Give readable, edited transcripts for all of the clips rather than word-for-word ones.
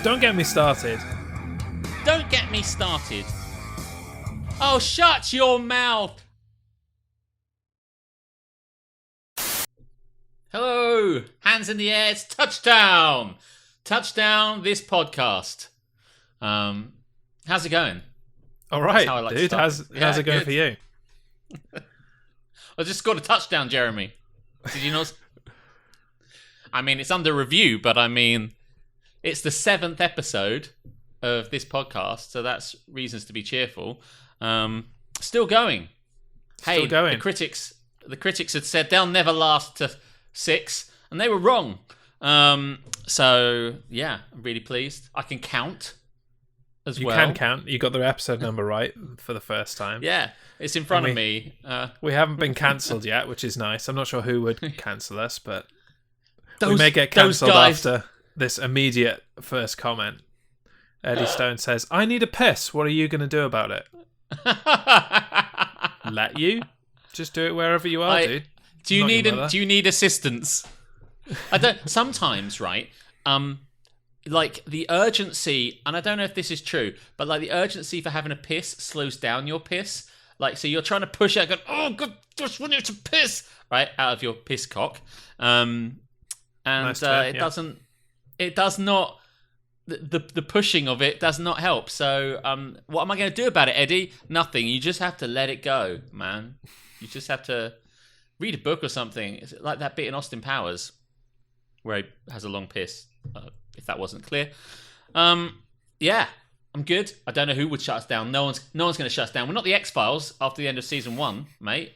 Don't get me started. Don't get me started. Oh, shut your mouth. Hello. Hands in the air. It's touchdown. Touchdown this podcast. How's it going? All right, like dude. How's it going for you? I just scored a touchdown, Jeremy. Did you know? I mean, it's under review, but I mean, it's the 7th episode of this podcast, so that's reasons to be cheerful. Still going. Still going. The critics had said they'll never last to 6, and they were wrong. So yeah, I'm really pleased. I can count as well. You can count. You got the episode number right for the first time. Yeah, it's in front of me. We haven't been cancelled yet, which is nice. I'm not sure who would cancel us, but we may get cancelled after this immediate first comment. Eddie Stone says, "I need a piss. What are you going to do about it?" Let you? Just do it wherever you are, dude. Do you need assistance? I don't. Sometimes, right? Like the urgency, and I don't know if this is true, but like the urgency for having a piss slows down your piss. Like, so you're trying to push out, going, "Oh God, just want you to piss," right, out of your piss cock, and nice it doesn't. It does not. The pushing of it does not help. So, what am I going to do about it, Eddie? Nothing. You just have to let it go, man. You just have to read a book or something. It's like that bit in Austin Powers where he has a long piss. If that wasn't clear, yeah, I'm good. I don't know who would shut us down. No one's going to shut us down. We're not the X-Files after the end of season 1, mate,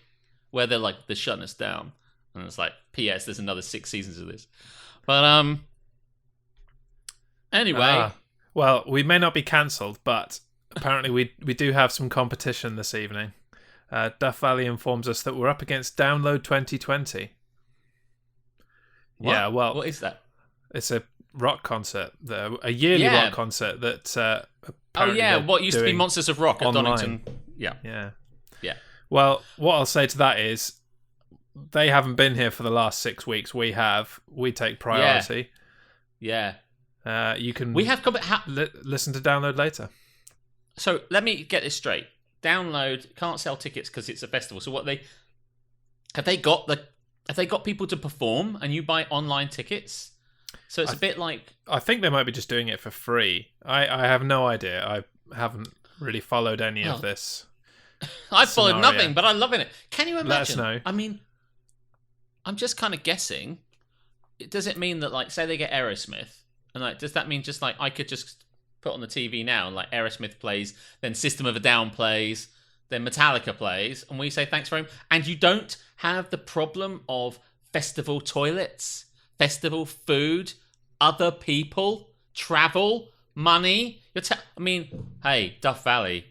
where they're shutting us down, and it's like, P.S. There's another 6 seasons of this, but anyway. Well, we may not be cancelled, but apparently we do have some competition this evening. Duff Valley informs us that we're up against Download 2020. What? Yeah, well, what is that? It's a rock concert, a yearly rock concert that. What used to be Monsters of Rock at online. Donington? Yeah. Well, what I'll say to that is, they haven't been here for the last 6 weeks. We have. We take priority. Yeah. You can. We have listen to Download later. So let me get this straight. Download can't sell tickets because it's a festival. So what have they got people to perform, and you buy online tickets? So it's a bit like... I think they might be just doing it for free. I have no idea. I haven't really followed any of this. I've followed nothing, but I'm loving it. Can you imagine? Let us know. I mean, I'm just kind of guessing. Does it mean that, like, say they get Aerosmith, and like, does that mean just like I could just put on the TV now and like Aerosmith plays, then System of a Down plays, then Metallica plays, and we say thanks very much, and you don't have the problem of festival toilets, festival food, other people, travel, money. I mean, hey, Duff Valley,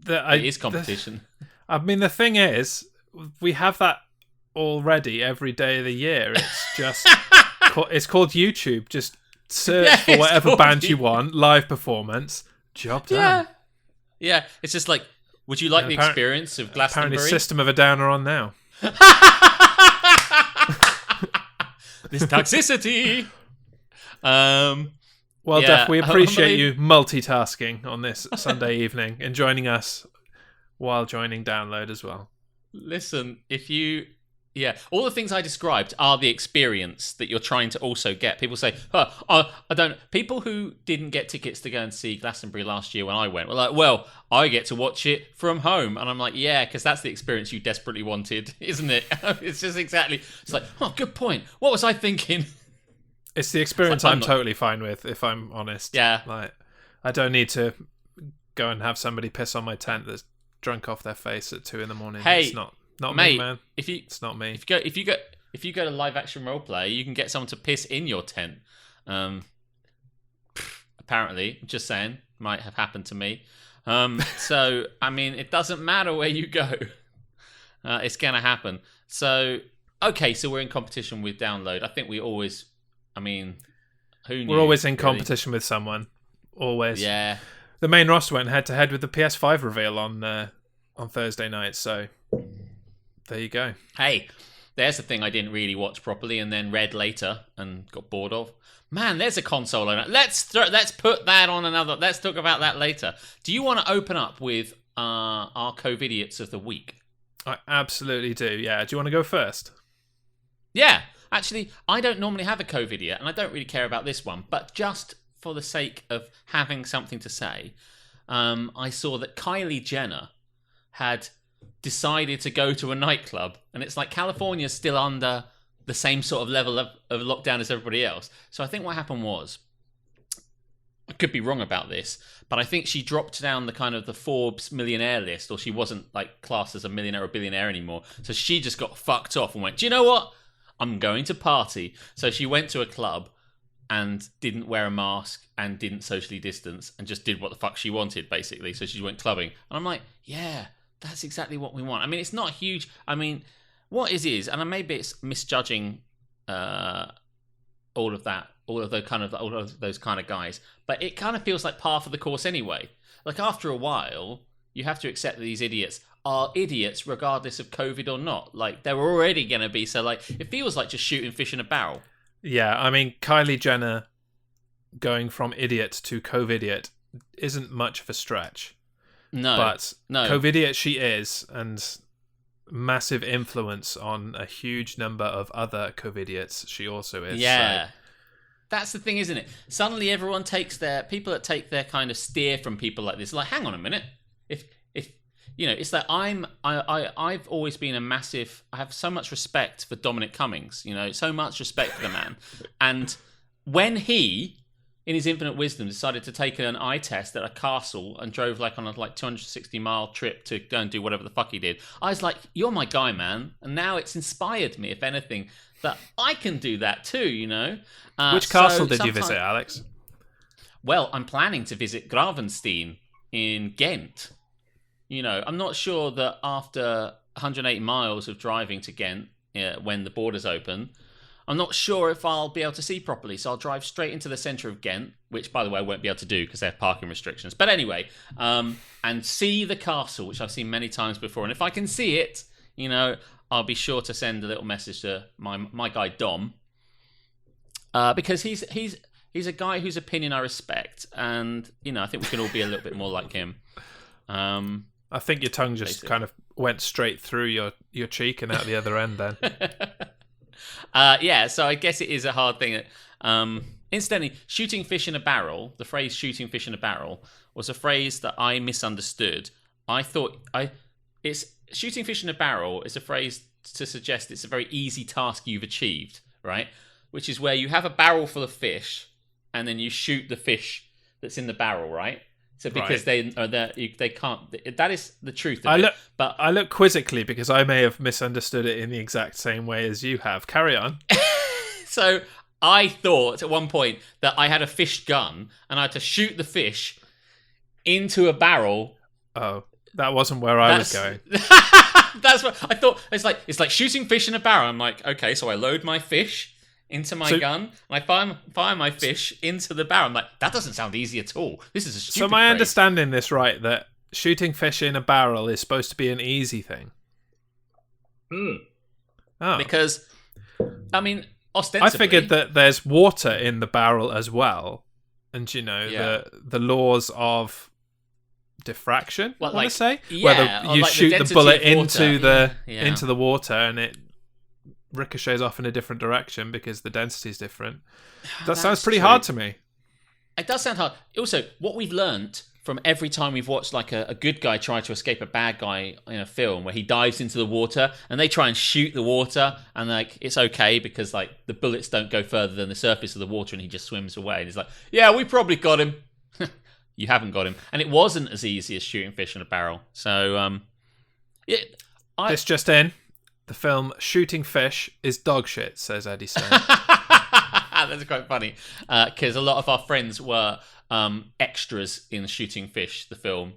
it is competition. The thing is, we have that already every day of the year. It's just it's called YouTube. Just search for whatever band you want, live performance, job done. Yeah. It's just like, would you like the experience of Glastonbury? Apparently, System of a Down are on now. This toxicity. Well, Duff, we appreciate you multitasking on this Sunday evening and joining us while joining Download as well. Listen, all the things I described are the experience that you're trying to also get. People say, I don't... People who didn't get tickets to go and see Glastonbury last year when I went were like, well, I get to watch it from home. And I'm like, yeah, because that's the experience you desperately wanted, isn't it? It's just exactly... It's like, good point. What was I thinking? It's the experience I'm totally fine with, if I'm honest. Yeah. Like, I don't need to go and have somebody piss on my tent that's drunk off their face at 2 a.m. Hey, it's not mate, me, man. It's not me. If you go to live action roleplay, you can get someone to piss in your tent. Apparently, just saying, might have happened to me. So I mean, it doesn't matter where you go, it's gonna happen. So okay, so we're in competition with Download. I think we always. I mean, who knew? We're always in competition with someone. Always. Yeah. The main roster went head to head with the PS5 reveal on Thursday night. So there you go. Hey, there's a thing I didn't really watch properly and then read later and got bored of. Man, there's a console on it. Let's put that on another. Let's talk about that later. Do you want to open up with our COVIDiots of the week? I absolutely do. Yeah. Do you want to go first? Yeah. Actually, I don't normally have a COVIDiot, and I don't really care about this one. But just for the sake of having something to say, I saw that Kylie Jenner had decided to go to a nightclub, and it's like California's still under the same sort of level of lockdown as everybody else. So I think what happened was, I could be wrong about this, but I think she dropped down the kind of the Forbes millionaire list, or she wasn't like classed as a millionaire or billionaire anymore. So she just got fucked off and went, do you know what? I'm going to party. So she went to a club and didn't wear a mask and didn't socially distance and just did what the fuck she wanted, basically. So she went clubbing. And I'm like, yeah, that's exactly what we want. I mean, it's not huge. I mean, what is, and maybe it's misjudging all of those kind of guys, but it kind of feels like par for the course anyway. Like after a while, you have to accept that these idiots are idiots regardless of COVID or not. Like they're already going to be. So like it feels like just shooting fish in a barrel. Yeah, I mean, Kylie Jenner going from idiot to COVIDiot isn't much of a stretch. No, but no. COVIDiot she is, and massive influence on a huge number of other COVIDiots she also is. Yeah. So. That's the thing, isn't it? Suddenly everyone takes people that take their kind of steer from people like this. Like, hang on a minute. If you know, it's like I've always been I have so much respect for Dominic Cummings, you know, so much respect for the man. And when he, in his infinite wisdom, decided to take an eye test at a castle and drove like on a 260-mile trip to go and do whatever the fuck he did, I was like, you're my guy, man. And now it's inspired me, if anything, that I can do that too, you know? Which castle did you visit, Alex? Well, I'm planning to visit Gravenstein in Ghent. You know, I'm not sure that after 108 miles of driving to Ghent, when the borders open, I'm not sure if I'll be able to see properly. So I'll drive straight into the centre of Ghent, which, by the way, I won't be able to do because they have parking restrictions. But anyway, and see the castle, which I've seen many times before. And if I can see it, you know, I'll be sure to send a little message to my guy Dom, because he's a guy whose opinion I respect, and you know, I think we can all be a little bit more like him. I think your tongue just kind of went straight through your cheek and out the other end then. Yeah, so I guess it is a hard thing. Incidentally, shooting fish in a barrel, the phrase shooting fish in a barrel, was a phrase that I misunderstood. I thought it's shooting fish in a barrel is a phrase to suggest it's a very easy task you've achieved, right? Which is where you have a barrel full of fish and then you shoot the fish that's in the barrel, right? So because they can't. That is the truth. I look quizzically because I may have misunderstood it in the exact same way as you have. Carry on. So I thought at one point that I had a fish gun and I had to shoot the fish into a barrel. Oh, that wasn't where I was going. That's what I thought. It's like shooting fish in a barrel. I'm like, okay, so I load my fish into my gun, and I fire my fish into the barrel. I'm like, that doesn't sound easy at all. This is a stupid So am I phrase. understanding this right, that shooting fish in a barrel is supposed to be an easy thing? Oh. Because, I mean, ostensibly... I figured that there's water in the barrel as well, and you know, the laws of diffraction, I want to say? Yeah, whether you shoot the bullet into the water and it ricochets off in a different direction because the density is different. That sounds pretty hard to me. It does sound hard. Also, what we've learnt from every time we've watched like a good guy try to escape a bad guy in a film where he dives into the water and they try and shoot the water and like it's okay because like the bullets don't go further than the surface of the water and he just swims away. And he's like, yeah, we probably got him. You haven't got him. And it wasn't as easy as shooting fish in a barrel. So, this just in. The film Shooting Fish is dog shit, says Eddie Stone. That's quite funny. Because a lot of our friends were extras in Shooting Fish, the film.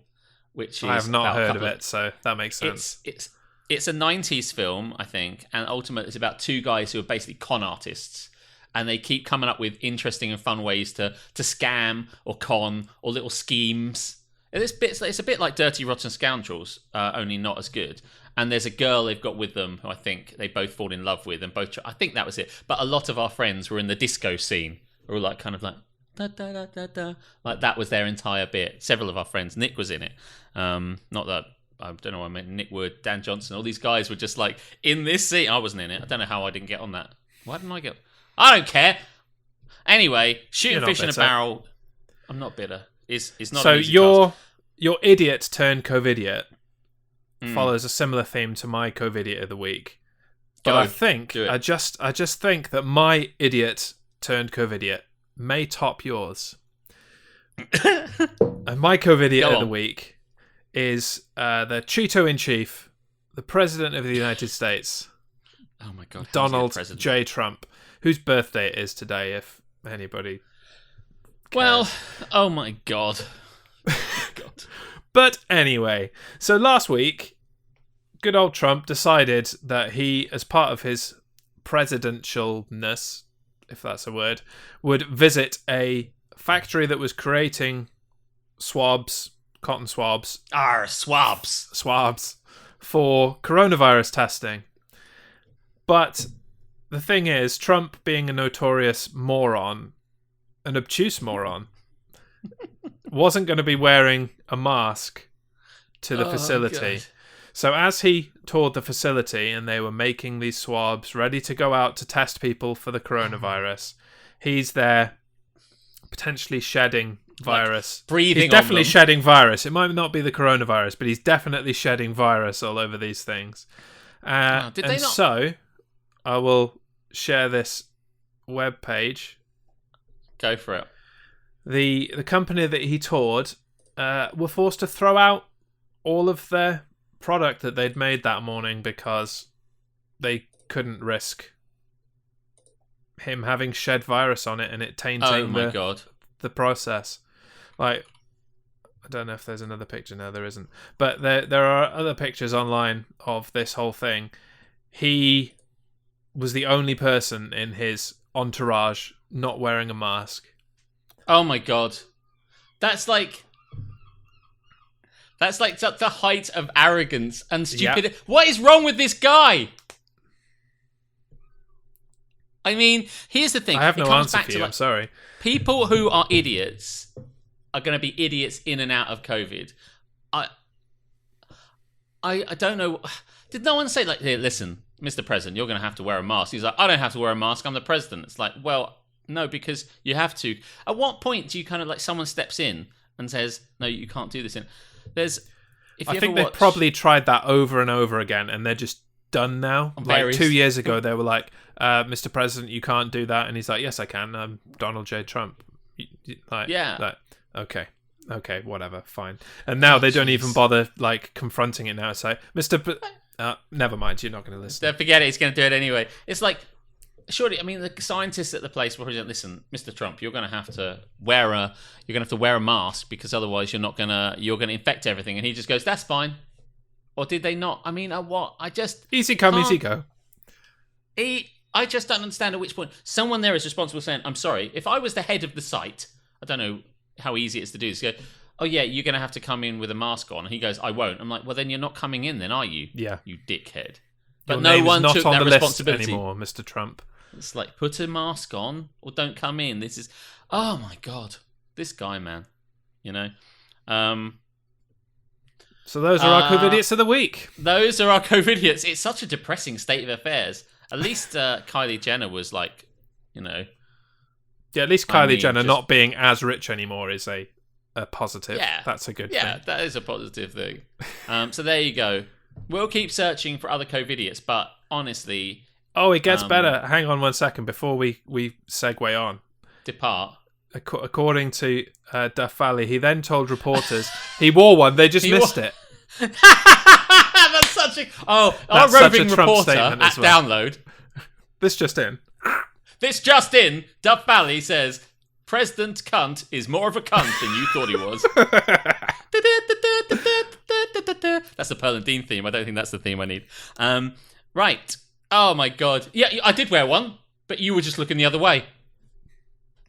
Which is I have not heard of it, so that makes sense. It's a 90s film, I think. And ultimately, it's about two guys who are basically con artists. And they keep coming up with interesting and fun ways to scam or con or little schemes. It's a bit like Dirty Rotten Scoundrels, only not as good. and there's a girl they've got with them who I think they both fall in love with, and both. I think that was it. But a lot of our friends were in the disco scene, or like kind of like da da da da da, like that was their entire bit. Several of our friends, Nick was in it. Not that I don't know. I meant Nick Wood, Dan Johnson, all these guys were just like in this scene. I wasn't in it. I don't know how I didn't get on that. Why didn't I get? I don't care. Anyway, shooting fish in a barrel. I'm not bitter. It's not. So an easy task. your idiot turned COVIDiot follows a similar theme to my COVIDiot of the week. But I just think that my idiot turned COVIDiot may top yours. And my COVIDiot of the week is the Cheeto-in-Chief, the President of the United States. Oh my God. Donald J. Trump, whose birthday it is today, if anybody cares. Well, oh my God. But anyway, so last week, good old Trump decided that he, as part of his presidentialness, if that's a word, would visit a factory that was creating cotton swabs. Swabs for coronavirus testing. But the thing is, Trump, being a notorious moron, an obtuse moron, wasn't going to be wearing a mask to the facility. God. So as he toured the facility and they were making these swabs ready to go out to test people for the coronavirus, he's there potentially shedding virus. Like breathing he's definitely on them. shedding virus. It might not be the coronavirus, but he's definitely shedding virus all over these things. Did they not? So I will share this web page. Go for it. The company that he toured were forced to throw out all of their product that they'd made that morning because they couldn't risk him having shed virus on it and it tainting the process. Like, I don't know if there's another picture. No, there isn't. But there are other pictures online of this whole thing. He was the only person in his entourage not wearing a mask. Oh my God. That's like the height of arrogance and stupidity. Yep. What is wrong with this guy? I mean, here's the thing. I have no answer for you. I'm sorry. People who are idiots are going to be idiots in and out of COVID. I don't know. Did no one say, like, here, listen, Mr. President, you're going to have to wear a mask? He's like, I don't have to wear a mask. I'm the president. It's like, well, no, because you have to. At what point do you kind of like someone steps in and says, no, you can't do this? I think they've probably tried that over and over again, and they're just done now. Like 2 years ago, they were like, Mr. President, you can't do that. And he's like, yes, I can. I'm Donald J. Trump. Okay, whatever, fine. And now they don't even bother like confronting it now. It's like, never mind, you're not going to listen. Don't forget it. He's going to do it anyway. It's like, surely, I mean, the scientists at the place were saying, listen, Mr. Trump, you're going to have to wear a mask because otherwise you're going to infect everything. And he just goes, that's fine. Or did they not? I mean, easy come, easy go. I just don't understand at which point someone there is responsible saying, I'm sorry, if I was the head of the site, I don't know how easy it is to do this. Go, oh yeah, you're going to have to come in with a mask on. And he goes, I won't. I'm like, well, then you're not coming in then, are you? Yeah. You dickhead. But Your no one not took on that the responsibility list anymore, Mr. Trump. It's like, put a mask on or don't come in. This is, oh my God, this guy, man. You know? So those are our COVIDiots of the week. Those are our COVIDiots. It's such a depressing state of affairs. At least Kylie Jenner was like, you know. Yeah, at least Kylie Jenner not being as rich anymore is a positive. Yeah. That's a good thing. Yeah, that is a positive thing. So there you go. We'll keep searching for other COVIDiots, but honestly... Oh, it gets better. Hang on 1 second before we segue on. Depart. According to Duff Valley, he then told reporters he wore one, they just missed it. That's such a... Oh, our roving reporter at Download. This just in. This just in, Duff Valley says, President Cunt is more of a cunt than you thought he was. That's the Pearl and Dean theme. I don't think that's the theme I need. Right. Oh my God. Yeah, I did wear one, but you were just looking the other way.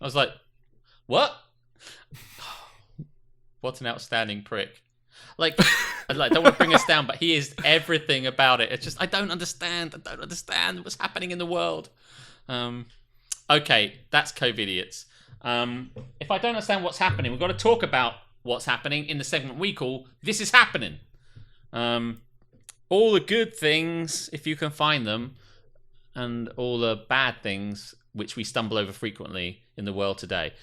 I was like, what? What an outstanding prick. Like, I don't want to bring us down, but he is everything about it. It's just I don't understand what's happening in the world. Okay, that's COVID idiots. If I don't understand what's happening, we've got to talk about what's happening in the segment we call This Is Happening. All the good things, if you can find them, and all the bad things which we stumble over frequently in the world today.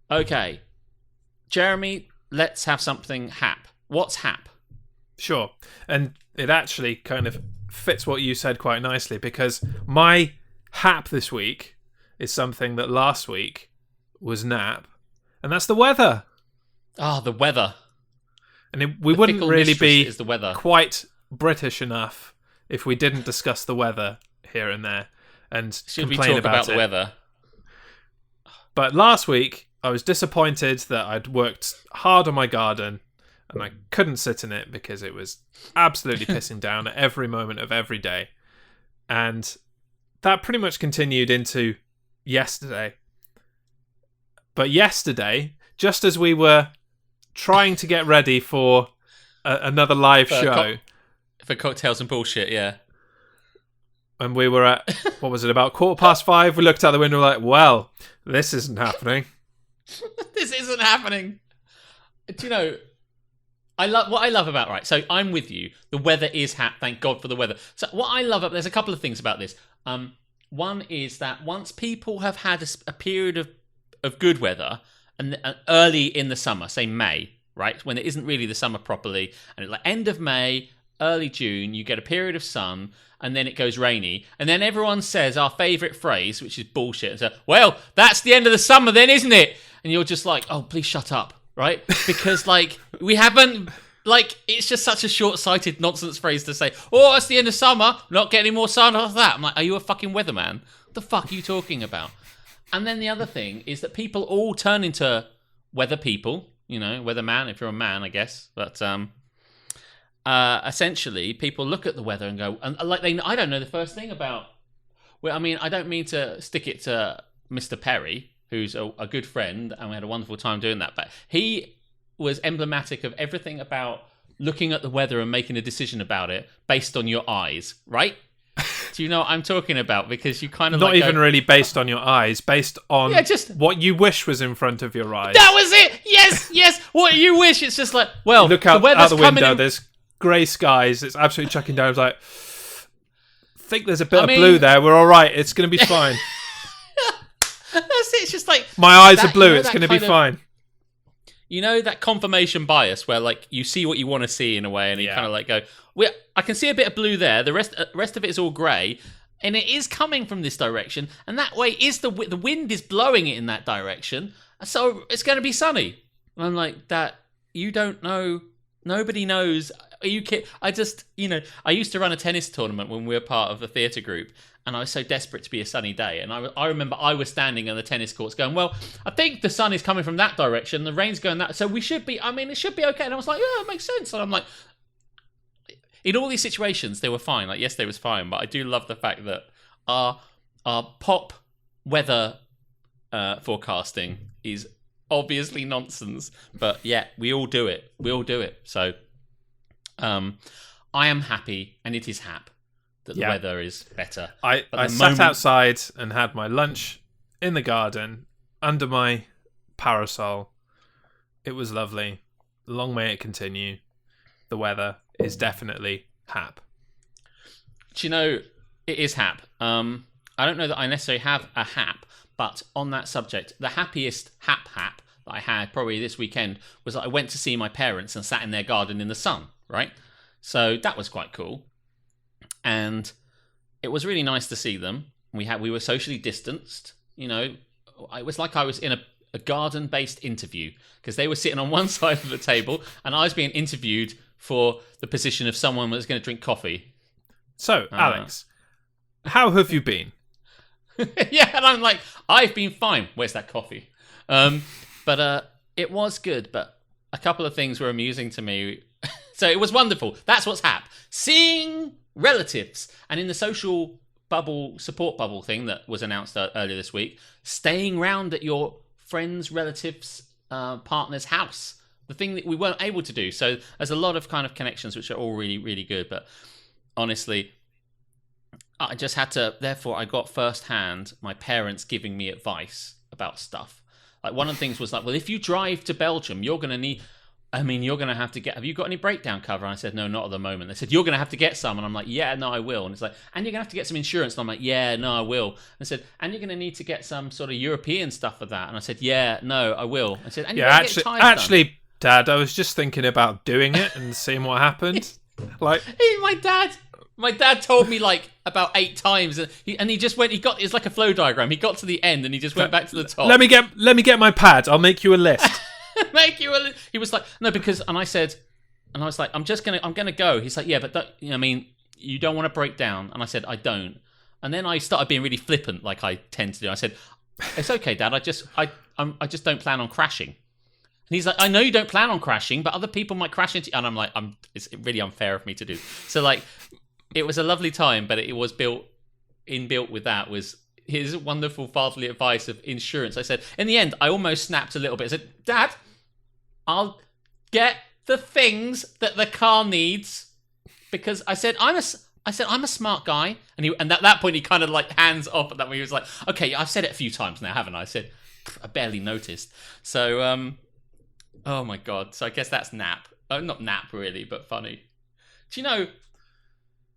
Okay, Jeremy, let's have something hap. What's hap? Sure. And it actually kind of fits what you said quite nicely, because my hap this week is something that last week was nap, and that's the weather. Ah, the weather. And we wouldn't really be the weather. Quite British enough if we didn't discuss the weather here and there and Should we complain talk about it. the weather? But last week, I was disappointed that I'd worked hard on my garden and I couldn't sit in it because it was absolutely pissing down at every moment of every day. And that pretty much continued into yesterday. But yesterday, just as we were trying to get ready for another live show... for cocktails and bullshit, yeah. And we were at, what was it, about 5:15? We looked out the window like, well, this isn't happening. This isn't happening. Do you know, what I love about, right, so I'm with you. The weather is thank God for the weather. So what I love, there's a couple of things about this. One is that once people have had a period of good weather, and early in the summer, say May, right, when it isn't really the summer properly, and at like end of May, early June, you get a period of sun, and then it goes rainy, and then everyone says our favourite phrase, which is bullshit, and so, well, that's the end of the summer then, isn't it? And you're just like, oh, please shut up, right? Because, like, we haven't, like, it's just such a short-sighted nonsense phrase to say, oh, it's the end of summer, not getting any more sun after that. I'm like, are you a fucking weatherman? What the fuck are you talking about? And then the other thing is that people all turn into weather people, you know, weatherman, if you're a man, I guess, but, essentially, people look at the weather and go, and like I don't know the first thing about. Well, I mean, I don't mean to stick it to Mr. Perry, who's a good friend, and we had a wonderful time doing that. But he was emblematic of everything about looking at the weather and making a decision about it based on your eyes, right? Do you know what I'm talking about? Because you kind of not even really based on your eyes, based on just what you wish was in front of your eyes. That was it. Yes. What you wish. It's just like, well, look out the window. In. There's grey skies. It's absolutely chucking down. I was like, think there's a bit of blue there. We're all right. It's going to be fine. That's it. It's just like my eyes are blue. It's going to be fine. You know that confirmation bias where like you see what you want to see in a way, and you kind of like go, "Well, I can see a bit of blue there. The rest of it is all grey, and it is coming from this direction, and that way is the wind is blowing it in that direction, so it's going to be sunny." And I'm like, "That you don't know. Nobody knows." Are you kidding? I used to run a tennis tournament when we were part of the theatre group, and I was so desperate to be a sunny day. And I remember I was standing on the tennis courts going, well, I think the sun is coming from that direction, the rain's going that, so we should be, it should be okay. And I was like, yeah, it makes sense. And I'm like, in all these situations, they were fine. Like, yes, they was fine, but I do love the fact that our pop weather forecasting is obviously nonsense, but yeah, we all do it. So I am happy, and it is hap that the weather is better. I sat outside and had my lunch in the garden under my parasol. It was lovely. Long may it continue. The weather is definitely hap. Do you know, it is hap. I don't know that I necessarily have a hap, but on that subject, the happiest hap that I had probably this weekend was that I went to see my parents and sat in their garden in the sun, right? So that was quite cool. And it was really nice to see them. We were socially distanced. You know, it was like I was in a garden-based interview because they were sitting on one side of the table and I was being interviewed for the position of someone that was going to drink coffee. So, Alex, how have you been? Yeah, and I'm like, I've been fine. Where's that coffee? But it was good, but a couple of things were amusing to me. So it was wonderful. That's what's hap. Seeing relatives. And in the social bubble, support bubble thing that was announced earlier this week, staying round at your friend's relative's partner's house the thing that we weren't able to do. So there's a lot of kind of connections which are all really, really good. But honestly, I just had to, therefore I got firsthand my parents giving me advice about stuff. Like one of the things was like, well, if you drive to Belgium, you're going to have to get, have you got any breakdown cover? And I said, no, not at the moment. They said, you're going to have to get some. And I'm like, yeah, no, I will. And it's like, and you're going to have to get some insurance. And I'm like, yeah, no, I will. And I said, and you're going to need to get some sort of European stuff for that. And I said, yeah, no, I will. I said, and you're going to get tires done. Dad, I was just thinking about doing it and seeing what happened. Like, my dad told me like about 8 times, and he just went. It's like a flow diagram. He got to the end and he just went back to the top. Let me get my pad. I'll make you a list. He was like, no, because, and I was like, I'm gonna go. He's like, yeah, but you don't want to break down. And I said, I don't. And then I started being really flippant, like I tend to do. I said, it's okay, Dad. I just don't plan on crashing. And he's like, I know you don't plan on crashing, but other people might crash into you. And I'm like, it's really unfair of me to do. So like, it was a lovely time, but it was built with that was his wonderful fatherly advice of insurance. I said, in the end, I almost snapped a little bit. I said, Dad, I'll get the things that the car needs, because I said, I'm a smart guy. And at that point, he kind of like hands off at that point. He was like, okay, I've said it a few times now, haven't I? I said, I barely noticed. So, oh my God. So I guess that's nap. Oh, not nap really, but funny. Do you know,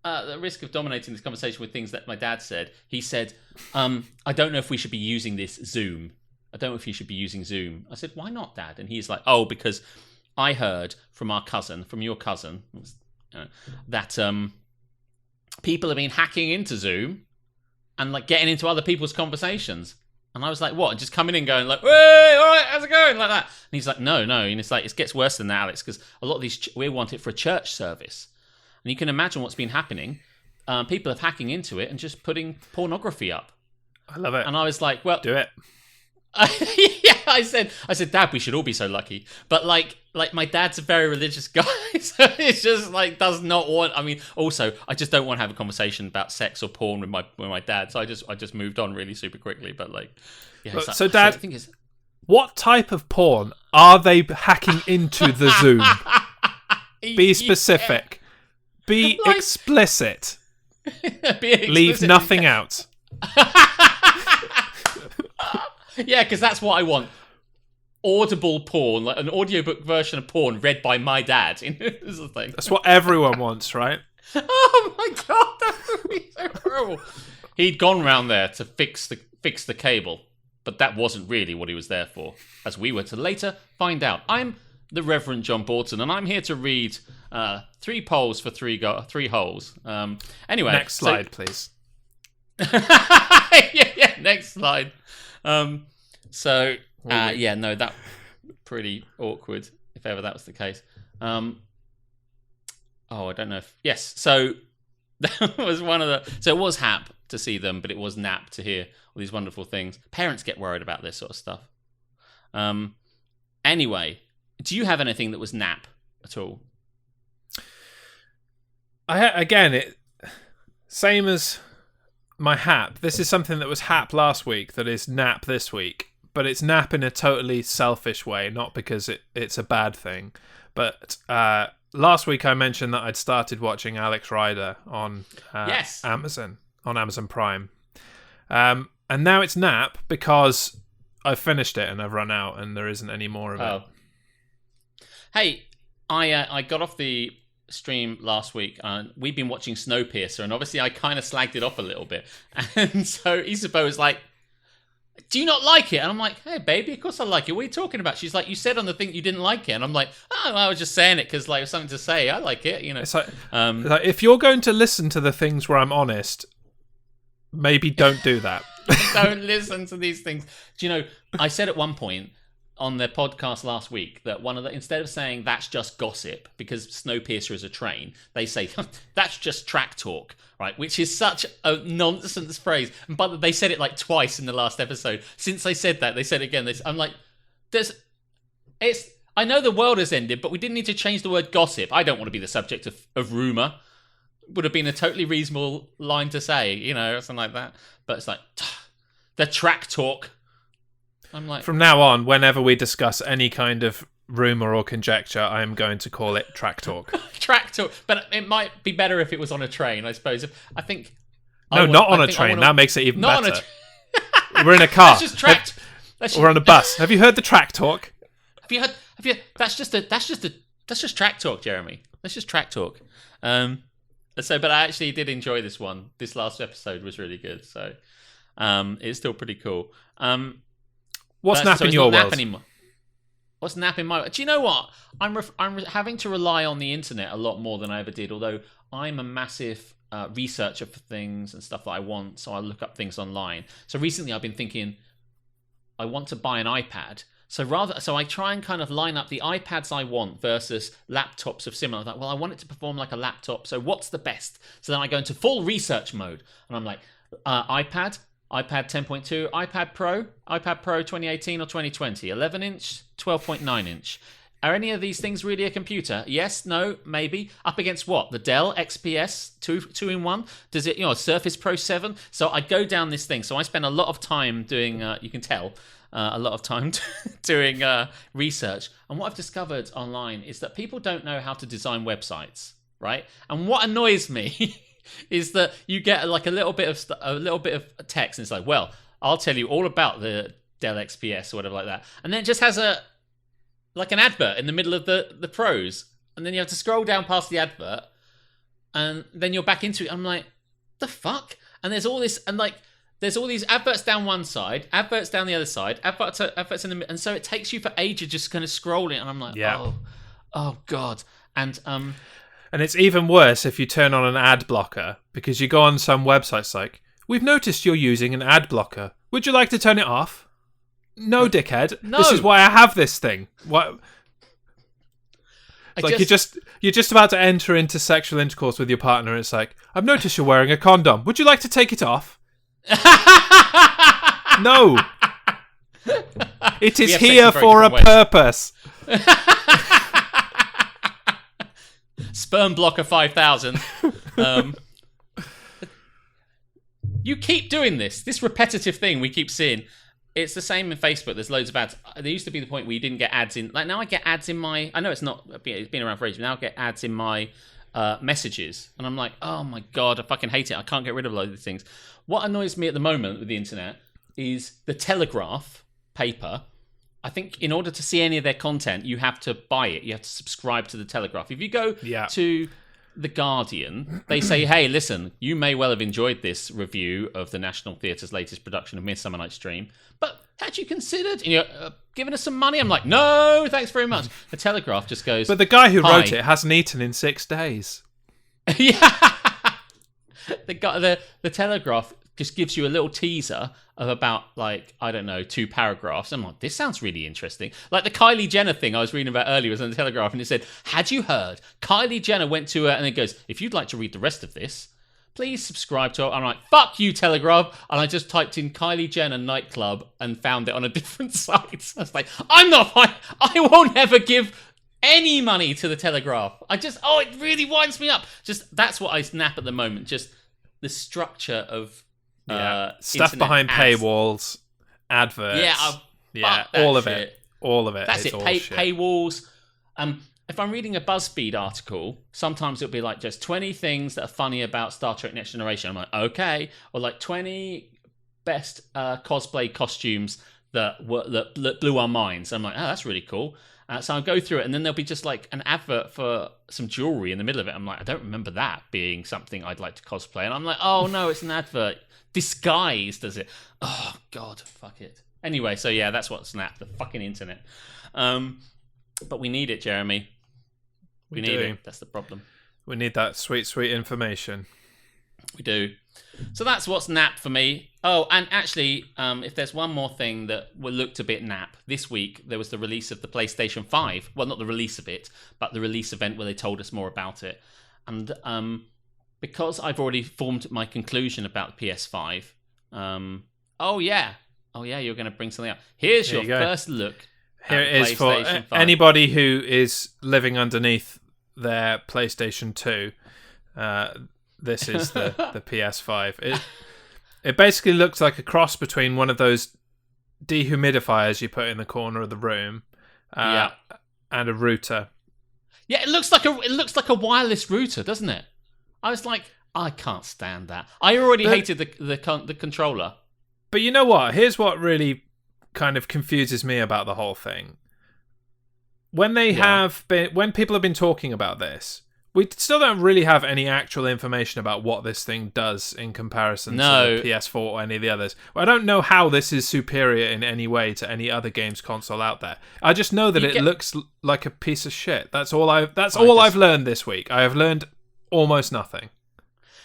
the risk of dominating this conversation with things that my dad said, he said, I don't know if we should be using this Zoom. I don't know if you should be using Zoom. I said, why not, Dad? And he's like, oh, because I heard from your cousin, that people have been hacking into Zoom and like getting into other people's conversations. And I was like, what? And just coming in going like, hey, all right, how's it going? Like that. And he's like, no. And it's like, it gets worse than that, Alex, because a lot of these, we want it for a church service. And you can imagine what's been happening. People are hacking into it and just putting pornography up. I love it. And I was like, well, do it. Yeah, I said, Dad, we should all be so lucky. But like my dad's a very religious guy, so it's just like does not want. I mean, also, I just don't want to have a conversation about sex or porn with my dad. So I just moved on really super quickly. But like, yeah. So Dad, the thing is, what type of porn are they hacking into the Zoom? Be specific. Be like, explicit. Leave nothing out. Yeah, because that's what I want. Audible porn, like an audiobook version of porn read by my dad. This is the thing. That's what everyone wants, right? Oh my God, that would be so horrible. He'd gone round there to fix the cable, but that wasn't really what he was there for, as we were to later find out. I'm the Reverend John Borton, and I'm here to read 3 polls for 3 holes. Anyway, next slide, please. yeah, next slide. That pretty awkward if ever that was the case. I don't know if yes. So that was one of the. So it was hap to see them, but it was nap to hear all these wonderful things. Parents get worried about this sort of stuff. Anyway, do you have anything that was nap at all? Same as my hap. This is something that was hap last week that is nap this week, but it's nap in a totally selfish way, not because it's a bad thing. But last week I mentioned that I'd started watching Alex Rider on Amazon Prime, and now it's nap because I've finished it and I've run out and there isn't any more of it. Hey, I got off the stream last week. We've been watching Snowpiercer, and obviously I kind of slagged it off a little bit. And so Isabeau was like, do you not like it? And I'm like, hey, baby, of course I like it. What are you talking about? She's like, you said on the thing you didn't like it. And I'm like, oh, I was just saying it because like, it was something to say. I like it, you know. It's like, if you're going to listen to the things where I'm honest, maybe don't do that. Don't listen to these things. Do you know, I said at one point on their podcast last week that instead of saying that's just gossip because Snowpiercer is a train, they say that's just track talk, right? Which is such a nonsense phrase. But they said it like twice in the last episode. Since they said that, they said it again. I'm like, I know the world has ended, but we didn't need to change the word gossip. I don't want to be the subject of rumor. Would have been a totally reasonable line to say, you know, something like that. But it's like the track talk. I'm like, from now on, whenever we discuss any kind of rumor or conjecture, I am going to call it Track Talk. Track Talk. But it might be better if it was on a train, I suppose. I think... Not on a train. That makes it even better. We're in a car. That's just track... We're on a bus. Have you heard the Track Talk? Have you? That's just Track Talk, Jeremy. That's just Track Talk. But I actually did enjoy this one. This last episode was really good. So, it's still pretty cool. What's nap in your world? What's nap in my? Do you know what? I'm having to rely on the internet a lot more than I ever did. Although I'm a massive researcher for things and stuff that I want, so I look up things online. So recently, I've been thinking, I want to buy an iPad. So I try and kind of line up the iPads I want versus laptops of similar. Like, well, I want it to perform like a laptop. So what's the best? So then I go into full research mode, and I'm like, iPad 10.2, iPad Pro 2018 or 2020, 11-inch, 12.9-inch. Are any of these things really a computer? Yes, no, maybe. Up against what? The Dell XPS 2-in-1? Does it, Surface Pro 7? So I go down this thing. So I spend a lot of time doing, you can tell, a lot of time doing research. And what I've discovered online is that people don't know how to design websites, right? And what annoys me is that you get like a little bit of text, and it's like, well, I'll tell you all about the Dell XPS or whatever like that, and then it just has an advert in the middle of the pros, and then you have to scroll down past the advert, and then you're back into it. I'm like, the fuck? And there's all this, and there's all these adverts down one side, adverts down the other side, adverts in the middle, and so it takes you for ages just kind of scrolling, and I'm like, oh god, and it's even worse if you turn on an ad blocker, because you go on some websites like, we've noticed you're using an ad blocker. Would you like to turn it off? No, dickhead. No. This is why I have this thing. What? You're just about to enter into sexual intercourse with your partner, and it's like, I've noticed you're wearing a condom. Would you like to take it off? No. It is here for a purpose. Sperm blocker 5000. You keep doing this repetitive thing we keep seeing. It's the same in Facebook. There's loads of ads. There used to be the point where you didn't get ads in. Like now I get ads in my... I know it's been around for ages, but now I get ads in my messages. And I'm like, oh my God, I fucking hate it. I can't get rid of a load of these things. What annoys me at the moment with the internet is the Telegraph paper. I think in order to see any of their content, you have to buy it. You have to subscribe to the Telegraph. If you go to The Guardian, they say, hey, listen, you may well have enjoyed this review of the National Theatre's latest production of Midsummer Night's Dream, but had you considered giving us some money? I'm like, no, thanks very much. The Telegraph just goes... But the guy who wrote it hasn't eaten in 6 days. Yeah. The Telegraph just gives you a little teaser of about, 2 paragraphs. I'm like, this sounds really interesting. Like the Kylie Jenner thing I was reading about earlier was on the Telegraph, and it said, had you heard? Kylie Jenner went to her, and it goes, if you'd like to read the rest of this, please subscribe to her. I'm like, fuck you, Telegraph. And I just typed in Kylie Jenner nightclub and found it on a different site. I was like, I'm not fine. I won't ever give any money to the Telegraph. It really winds me up. That's what I snap at the moment. Just the structure of... stuff behind ads. Paywalls, adverts, all of it. That's it. Paywalls. If I'm reading a BuzzFeed article, sometimes it'll be like just 20 things that are funny about Star Trek Next Generation. I'm like, okay, or like 20 best cosplay costumes that blew our minds. I'm like, oh, that's really cool. So I'll go through it, and then there'll be just like an advert for some jewelry in the middle of it. I'm like, I don't remember that being something I'd like to cosplay. And I'm like, oh no, it's an advert. Disguised as it. Oh God, fuck it. Anyway, so yeah, that's what snapped, the fucking internet. But we need it, Jeremy. We need it. That's the problem. We need that sweet, sweet information. We do. So that's what's napped for me. Oh, and actually, if there's one more thing that looked a bit nap, this week there was the release of the PlayStation 5. Well, not the release of it, but the release event where they told us more about it. And because I've already formed my conclusion about PS5. Oh yeah, you're going to bring something up. Here's your first look. Here it is for anybody who is living underneath their PlayStation 2. This is the PS5. It basically looks like a cross between one of those dehumidifiers you put in the corner of the room, and a router. Yeah, it looks like a wireless router, doesn't it? I was like, I can't stand that. I already hated the controller. But you know what? Here's what really kind of confuses me about the whole thing. When when people have been talking about this, we still don't really have any actual information about what this thing does in comparison to the PS4 or any of the others. I don't know how this is superior in any way to any other games console out there. I just know that it looks like a piece of shit. That's all I've learned this week. I have learned almost nothing.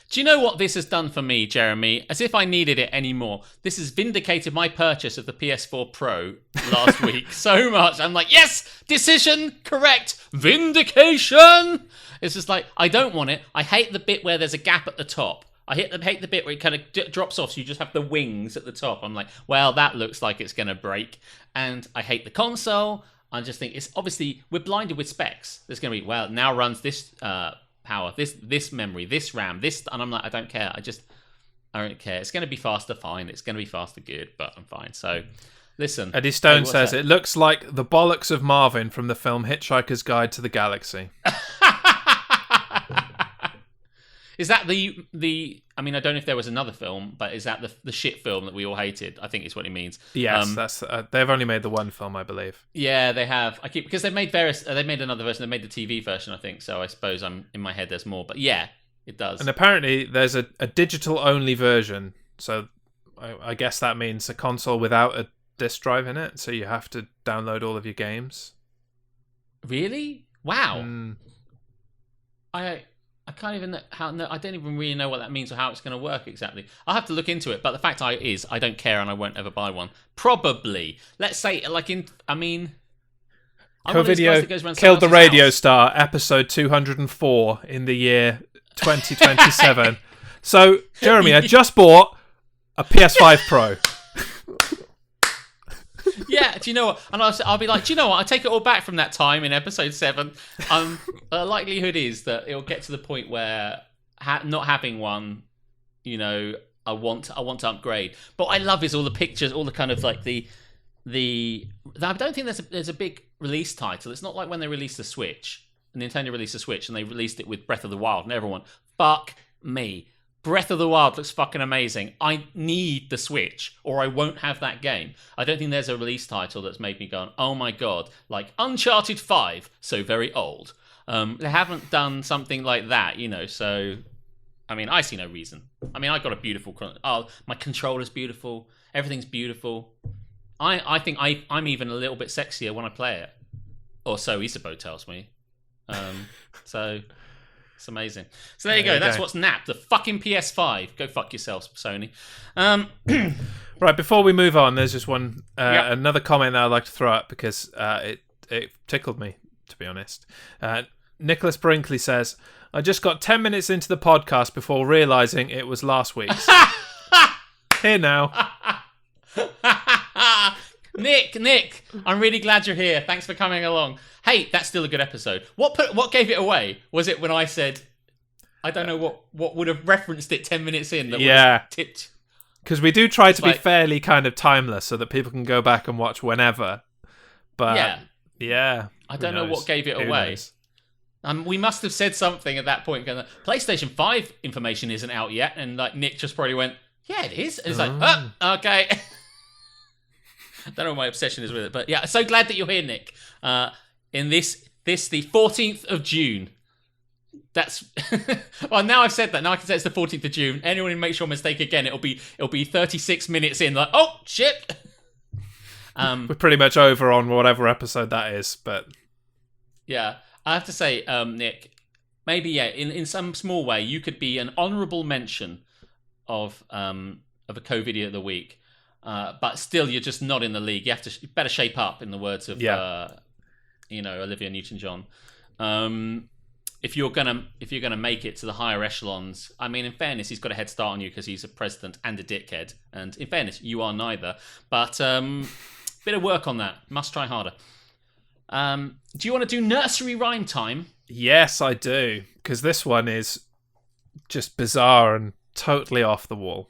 Do you know what this has done for me, Jeremy? As if I needed it anymore. This has vindicated my purchase of the PS4 Pro last week so much. I'm like, yes, decision correct, vindication. It's just like, I don't want it. I hate the bit where there's a gap at the top. I hate the bit where it kind of drops off, so you just have the wings at the top. I'm like, well, that looks like it's going to break. And I hate the console. I just think it's obviously, we're blinded with specs. There's going to be, well, it now runs this power, this memory, this RAM, this, and I'm like, I don't care. I don't care. It's going to be faster, fine. It's going to be faster, good, but I'm fine. So, listen. Eddie Stone says, it looks like the bollocks of Marvin from the film Hitchhiker's Guide to the Galaxy. Is that the? I mean, I don't know if there was another film, but is that the shit film that we all hated? I think is what he means. Yes, that's. They've only made the one film, I believe. Yeah, they have. Because they've made various. They made another version. They made the TV version, I think. So I suppose I'm in my head. There's more, but yeah, it does. And apparently, there's a digital only version. So I guess that means a console without a disc drive in it. So you have to download all of your games. Really? Wow. I can't even I don't even really know what that means or how it's going to work exactly. I'll have to look into it, but the fact is I don't care and I won't ever buy one. Probably. Let's say Co-Video killed the radio star, episode 204 in the year 2027. So, Jeremy, I just bought a PS5 Pro. Yeah, do you know what? And I'll be like, do you know what? I take it all back from that time in episode 7. The likelihood is that it'll get to the point where not having one, you know, I want to upgrade. But what I love is all the pictures, all the kind of like the. I don't think there's a big release title. It's not like when they released the Switch, Nintendo released the Switch, and they released it with Breath of the Wild, and everyone, fuck me. Breath of the Wild looks fucking amazing. I need the Switch, or I won't have that game. I don't think there's a release title that's made me go, oh my god, like Uncharted 5, so very old. They haven't done something like that, you know, so, I mean, I see no reason. I mean, I got a beautiful, my controller's beautiful, everything's beautiful. I think I'm even a little bit sexier when I play it. Or so Isabeau tells me. So... It's amazing. So there you go. That's what's napped. The fucking PS5. Go fuck yourselves, Sony. Right, before we move on, there's just another comment that I'd like to throw out because it tickled me, to be honest. Nicholas Brinkley says, I just got 10 minutes into the podcast before realising it was last week's. Here now. Nick, I'm really glad you're here. Thanks for coming along. Hey, that's still a good episode. What gave it away? Was it when I said, I don't know what would have referenced it 10 minutes in that would have tipped? Because we do try to be fairly kind of timeless so that people can go back and watch whenever. But yeah. I don't know what gave it away. We must have said something at that point. Going, PlayStation 5 information isn't out yet, and like Nick just probably went, yeah, it is. And it's like, oh, okay. I don't know what my obsession is with it, but yeah, so glad that you're here, Nick. In this the 14th of June. That's well. Now I've said that. Now I can say it's the 14th of June. Anyone who makes your mistake again, it'll be 36 minutes in. Like, oh shit. We're pretty much over on whatever episode that is, but yeah, I have to say, Nick, maybe in some small way, you could be an honourable mention of a co-video of the week. But still, you're just not in the league. You better shape up, in the words of Olivia Newton-John. If you're gonna make it to the higher echelons, I mean, in fairness, he's got a head start on you because he's a president and a dickhead. And in fairness, you are neither. But bit of work on that. Must try harder. Do you want to do nursery rhyme time? Yes, I do, because this one is just bizarre and totally off the wall.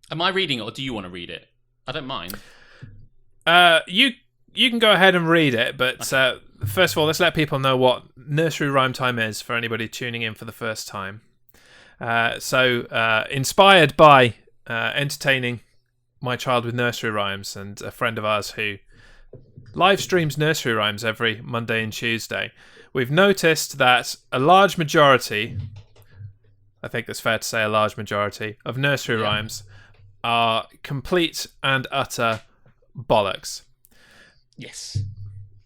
Am I reading it, or do you want to read it? I don't mind. You can go ahead and read it, but first of all, let's let people know what nursery rhyme time is for anybody tuning in for the first time. Inspired by entertaining my child with nursery rhymes, and a friend of ours who live streams nursery rhymes every Monday and Tuesday, we've noticed that a large majority, I think it's fair to say a large majority, of nursery rhymes are complete and utter bollocks. Yes.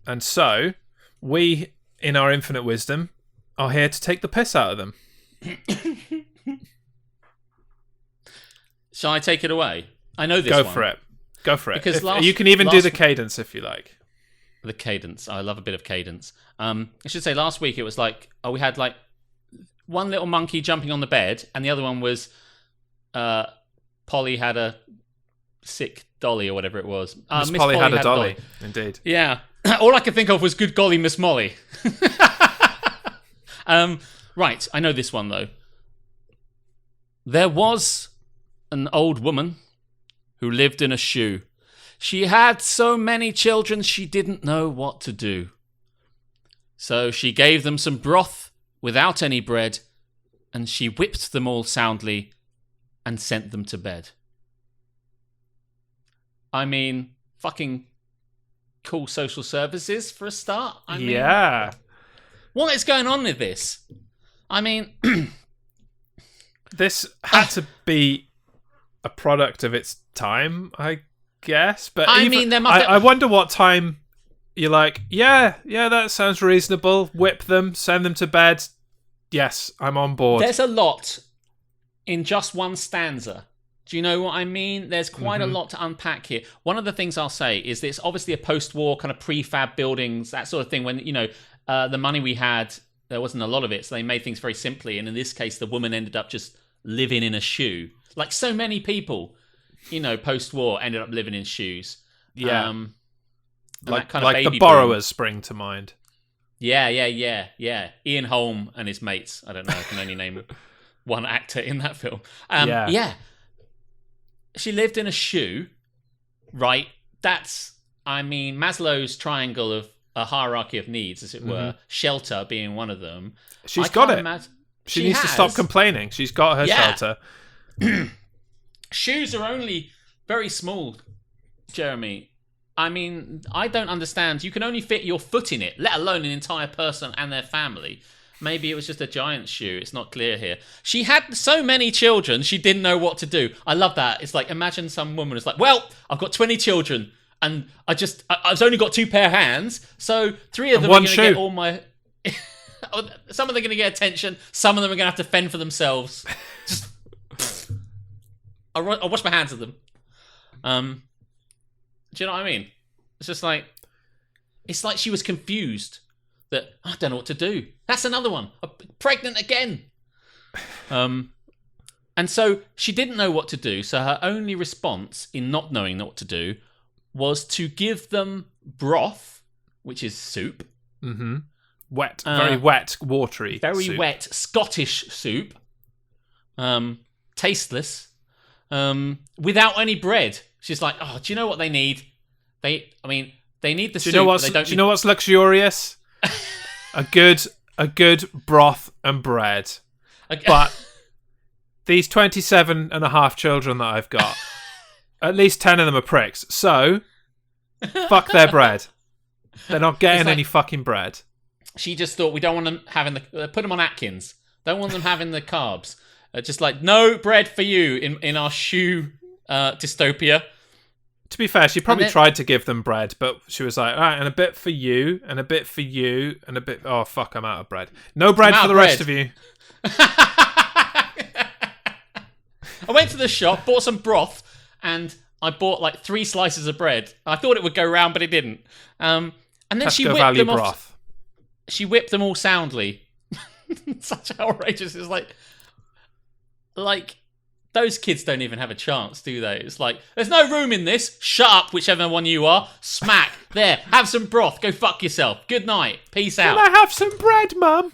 And so, we, in our infinite wisdom, are here to take the piss out of them. Shall I take it away? I know this one. Go for it. Because you can even do the cadence if you like. The cadence. I love a bit of cadence. I should say last week it was like, we had like one little monkey jumping on the bed, and the other one was Polly had a sick dolly or whatever it was. Miss Polly had a dolly. Indeed. Yeah. All I could think of was good golly, Miss Molly. Right, I know this one though. There was an old woman who lived in a shoe. She had so many children she didn't know what to do. So she gave them some broth without any bread, and she whipped them all soundly and sent them to bed. I mean, fucking cool social services for a start. I mean, what is going on with this? I mean, this had to be a product of its time, I guess. But I wonder what time you're like, yeah, that sounds reasonable. Whip them, send them to bed. Yes, I'm on board. There's a lot in just one stanza. Do you know what I mean? There's quite a lot to unpack here. One of the things I'll say is that it's obviously a post-war kind of prefab buildings, that sort of thing. When, the money we had, there wasn't a lot of it, so they made things very simply. And in this case, the woman ended up just living in a shoe. Like so many people, post-war ended up living in shoes. Yeah. Like the borrowers spring to mind. Yeah. Ian Holm and his mates. I don't know. I can only name one actor in that film. Yeah. She lived in a shoe, right? That's, Maslow's triangle of a hierarchy of needs, as it were. Shelter being one of them. She's got it. She needs to stop complaining. She's got her shelter. Shoes are only very small, Jeremy. I don't understand. You can only fit your foot in it, let alone an entire person and their family. Maybe it was just a giant shoe. It's not clear here. She had so many children, she didn't know what to do. I love that. It's like, imagine some woman is like, well, I've got 20 children, and I've only got 2 pair of hands, so 3 of them are going to get all my... Some of them are going to get attention. Some of them are going to have to fend for themselves. I'll wash my hands of them. Do you know what I mean? It's just like... It's like she was confused that, I don't know what to do. That's another one. I'm pregnant again. And so she didn't know what to do. So her only response in not knowing what to do was to give them broth, which is soup. Mm-hmm. Wet, very wet, watery very soup. Wet Scottish soup. Tasteless. Without any bread. She's like, oh, do you know what they need? They need the soup. Do you know what's luxurious? a good broth and bread. Okay. But these 27 and a half children that I've got, at least 10 of them are pricks. So, fuck their bread. They're not getting any fucking bread. She just thought, we don't want them having put them on Atkins. Don't want them having the carbs. Just like, no bread for you in our shoe dystopia. To be fair, she probably tried to give them bread, but she was like, all right, and a bit for you, and a bit for you, and a bit... Oh, fuck, I'm out of bread. No bread for the rest of you. I went to the shop, bought some broth, and I bought like 3 slices of bread. I thought it would go round, but it didn't. And then she whipped them off. She whipped them all soundly. Such outrageous. It's like... Those kids don't even have a chance, do they? It's like, there's no room in this. Shut up, whichever one you are. Smack. There, have some broth. Go fuck yourself. Good night. Peace out. Can I have some bread, Mum?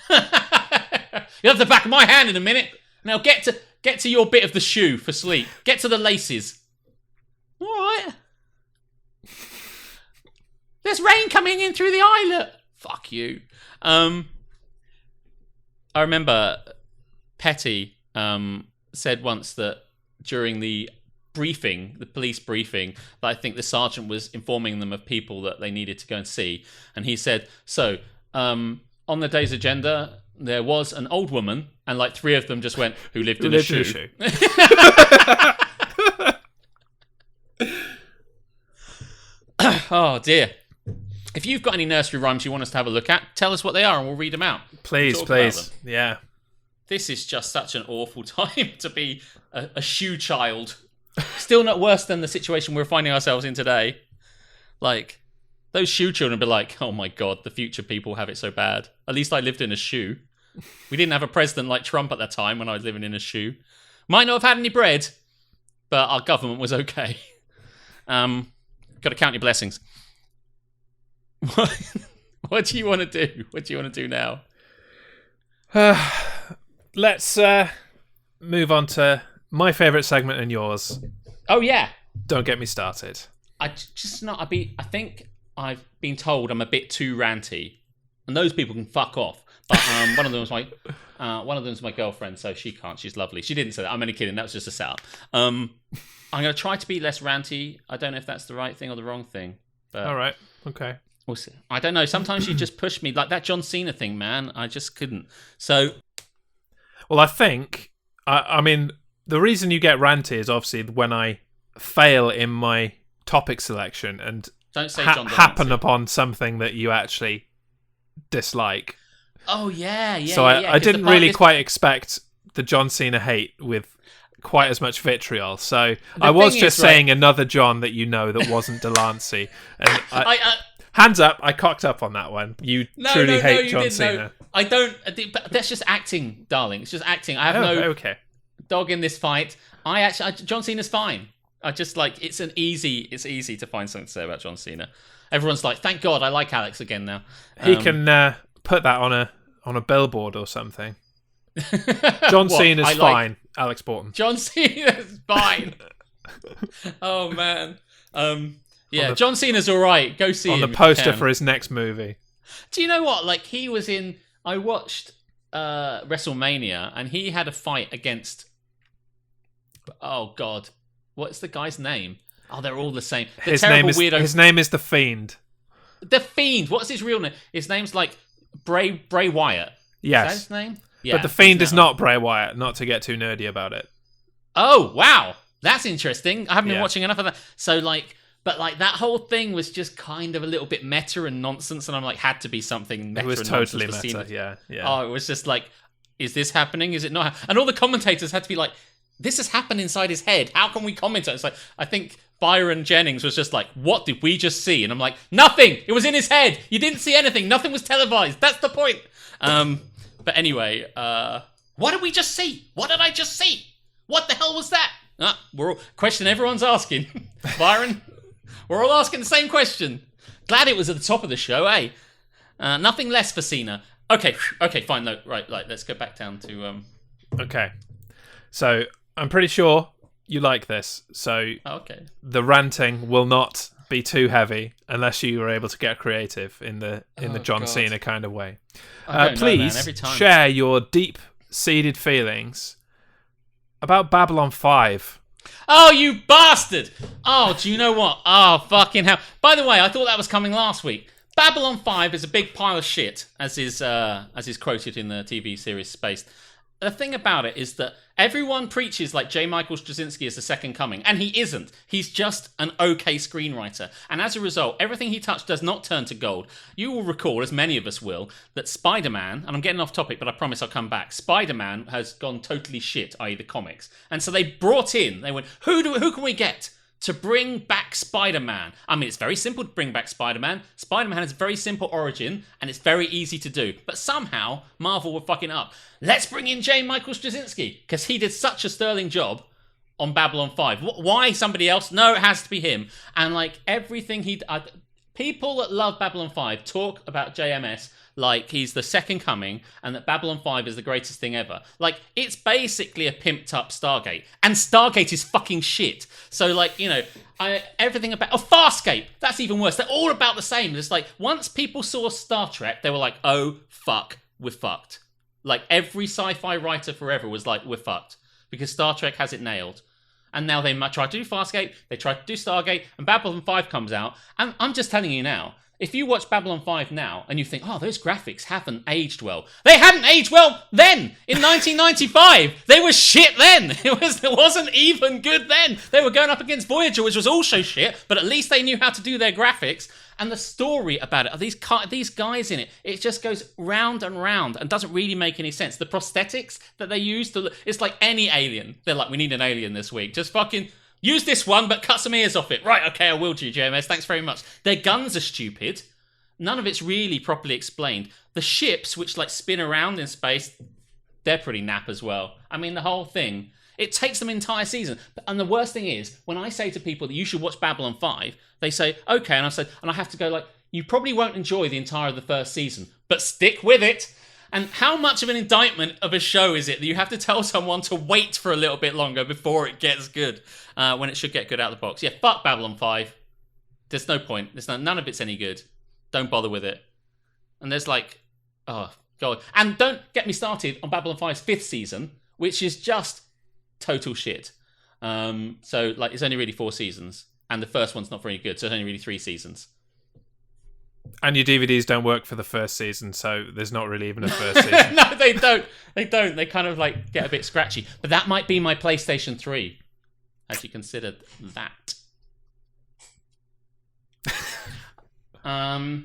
You'll have the back of my hand in a minute. Now get to your bit of the shoe for sleep. Get to the laces. All right. There's rain coming in through the eyelet. Fuck you. I remember Petty said once that during the police briefing, that I think the sergeant was informing them of people that they needed to go and see. And he said, so, on the day's agenda, there was an old woman, and like 3 of them just went, who lived in a shoe. Oh, dear. If you've got any nursery rhymes you want us to have a look at, tell us what they are and we'll read them out. Please. Yeah. This is just such an awful time to be a shoe child. Still not worse than the situation we're finding ourselves in today. Like, those shoe children would be like, oh my God, the future people have it so bad. At least I lived in a shoe. We didn't have a president like Trump at that time when I was living in a shoe. Might not have had any bread, but our government was okay. Got to count your blessings. What do you want to do? What do you want to do now? Let's move on to my favourite segment and yours. Oh, yeah. Don't get me started. I think I've been told I'm a bit too ranty, and those people can fuck off. But one of them was my girlfriend, so she can't. She's lovely. She didn't say that. I'm only kidding. That was just a setup. I'm going to try to be less ranty. I don't know if that's the right thing or the wrong thing. But all right. Okay. We'll see. I don't know. Sometimes you just push me like that John Cena thing, man. I just couldn't. So, well, I think I mean the reason you get ranty is obviously when I fail in my topic selection and don't say John happen upon something that you actually dislike. Oh yeah. So I didn't really quite expect the John Cena hate with quite as much vitriol. So I was just saying another John that you know that wasn't Delancey. And hands up, I cocked up on that one. You truly hate John Cena. No. I don't. But that's just acting, darling. It's just acting. I have dog in this fight. John Cena's fine. I just like it's easy to find something to say about John Cena. Everyone's like, thank God, I like Alex again now. He can put that on a billboard or something. John Cena's fine. Alex Borton. John Cena's fine. Oh man. Yeah, John Cena's all right. Go see him on the poster for his next movie. Do you know what? Like he was in. I watched WrestleMania, and he had a fight against. Oh God, what's the guy's name? Oh, they're all the same. His name is The Fiend. The Fiend. What's his real name? His name's like Bray Wyatt. Yes. Is that his name? Yeah, but The Fiend is not Bray Wyatt. Not to get too nerdy about it. Oh wow, that's interesting. I haven't been watching enough of that. So like. But like that whole thing was just kind of a little bit meta and nonsense, and I'm like, had to be something meta. It was and totally nonsense meta. Yeah. Oh, it was just like, is this happening? Is it not? And all the commentators had to be like, this has happened inside his head. How can we comment on it? It's like I think Byron Jennings was just like, what did we just see? And I'm like, nothing. It was in his head. You didn't see anything. Nothing was televised. That's the point. But anyway, what did we just see? What did I just see? What the hell was that? We're all question everyone's asking. Byron. We're all asking the same question. Glad it was at the top of the show, eh? Nothing less for Cena. Okay, fine. No, right. Let's go back down to. Okay, so I'm pretty sure you like this. So the ranting will not be too heavy unless you are able to get creative in the John Cena kind of way. Please share your deep-seated feelings about Babylon 5. Oh, you bastard! Oh, do you know what? Oh, fucking hell. By the way, I thought that was coming last week. Babylon 5 is a big pile of shit, as is quoted in the TV series Spaced. The thing about it is that everyone preaches like J. Michael Straczynski is the second coming, and he isn't. He's just an okay screenwriter. And as a result, everything he touched does not turn to gold. You will recall, as many of us will, that Spider-Man, and I'm getting off topic, but I promise I'll come back, Spider-Man has gone totally shit, i.e. the comics. And so they went, who can we get to bring back Spider-Man? I mean, it's very simple to bring back Spider-Man. Spider-Man has a very simple origin, and it's very easy to do. But somehow, Marvel were fucking up. Let's bring in J. Michael Straczynski, because he did such a sterling job on Babylon 5. Why somebody else? No, it has to be him. And like everything People that love Babylon 5 talk about JMS like he's the second coming and that Babylon 5 is the greatest thing ever. Like, it's basically a pimped up Stargate. And Stargate is fucking shit. So, like, you know, everything about... Oh, Farscape! That's even worse. They're all about the same. It's like, once people saw Star Trek, they were like, oh, fuck, we're fucked. Like, every sci-fi writer forever was like, we're fucked. Because Star Trek has it nailed. And now they try to do Farscape, they try to do Stargate, and Babylon 5 comes out. And I'm just telling you now, if you watch Babylon 5 now and you think, oh, those graphics haven't aged well. They hadn't aged well then, in 1995. They were shit then. It wasn't even good then. They were going up against Voyager, which was also shit, but at least they knew how to do their graphics. And the story about it, these guys in it, it just goes round and round and doesn't really make any sense. The prosthetics that they use, it's like any alien. They're like, we need an alien this week. Just fucking... use this one, but cut some ears off it. Right, okay, I will, DGMS. Thanks very much. Their guns are stupid. None of it's really properly explained. The ships, which like spin around in space, they're pretty naff as well. I mean, the whole thing, it takes them an entire season. And the worst thing is, when I say to people that you should watch Babylon 5, they say, okay, and I have to go like, you probably won't enjoy the entire of the first season, but stick with it. And how much of an indictment of a show is it that you have to tell someone to wait for a little bit longer before it gets good, when it should get good out of the box? Yeah, fuck Babylon 5. There's no point. None of it's any good. Don't bother with it. And there's like, oh, God. And don't get me started on Babylon 5's 5th season, which is just total shit. So, like, it's only really 4 seasons. And the first one's not very good, so it's only really 3 seasons. And your DVDs don't work for the first season, so there's not really even a first season. No, they don't. They don't. They kind of like get a bit scratchy. But that might be my PlayStation 3. Had you considered that? So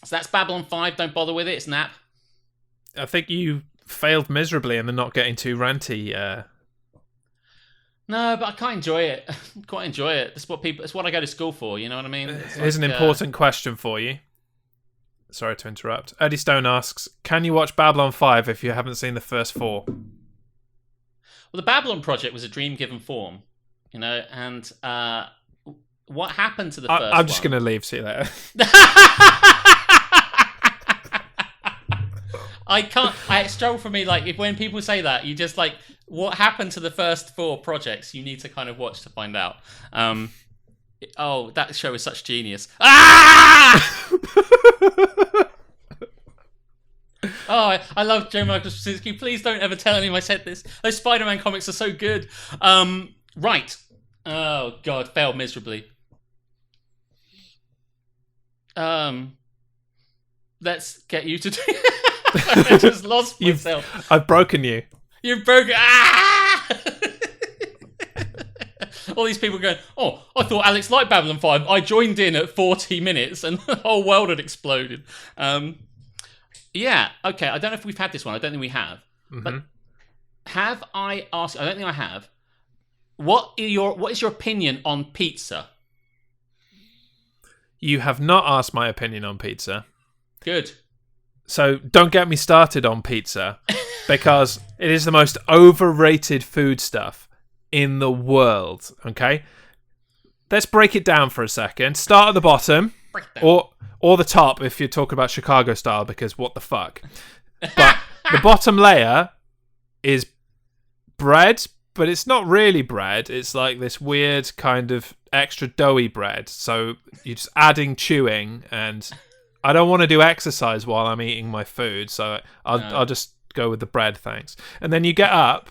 that's Babylon 5. Don't bother with it. It's nap. I think you failed miserably in the not getting too ranty. No, but I quite enjoy it. Quite enjoy it. That's what I go to school for. You know what I mean? Here's an important question for you. Sorry to interrupt. Eddie Stone asks, can you watch Babylon 5 if you haven't seen the first 4? Well, the Babylon Project was a dream given form, you know, and what happened to the first one? I'm just going to leave. See you later. I can't. It's trouble for me. Like, when people say that, you just like, what happened to the first 4 projects? You need to kind of watch to find out. Oh, that show is such genius. Ah! Oh, I love J. Michael Straczynski. Please don't ever tell anyone I said this. Those Spider-Man comics are so good. Right. Oh God, failed miserably. Let's get you to do. I just lost myself. I've broken you. You've broken. Ah! All these people going, oh, I thought Alex liked Babylon 5. I joined in at 40 minutes and the whole world had exploded. Yeah, okay. I don't know if we've had this one. I don't think we have. Mm-hmm. But have I asked? I don't think I have. What is your opinion on pizza? You have not asked my opinion on pizza. Good. So don't get me started on pizza because it is the most overrated foodstuff in the world. Okay, let's break it down for a second. Start at the bottom, or the top if you're talking about Chicago style, because what the fuck. But the bottom layer is bread, but it's not really bread. It's like this weird kind of extra doughy bread. So you're just adding chewing, and I don't want to do exercise while I'm eating my food, so I'll just go with the bread, thanks. And then you get up,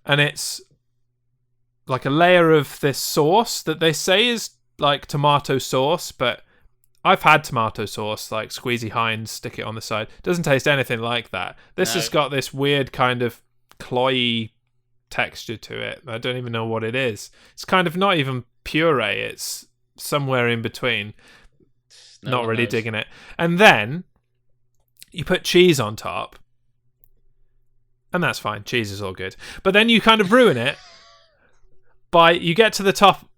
and it's like a layer of this sauce that they say is like tomato sauce, but I've had tomato sauce, like Squeezy Heinz, stick it on the side. It doesn't taste anything like that. This has got this weird kind of cloyy texture to it. I don't even know what it is. It's kind of not even puree. It's somewhere in between. Not really digging it. And then you put cheese on top, and that's fine. Cheese is all good. But then you kind of ruin it by you get to the top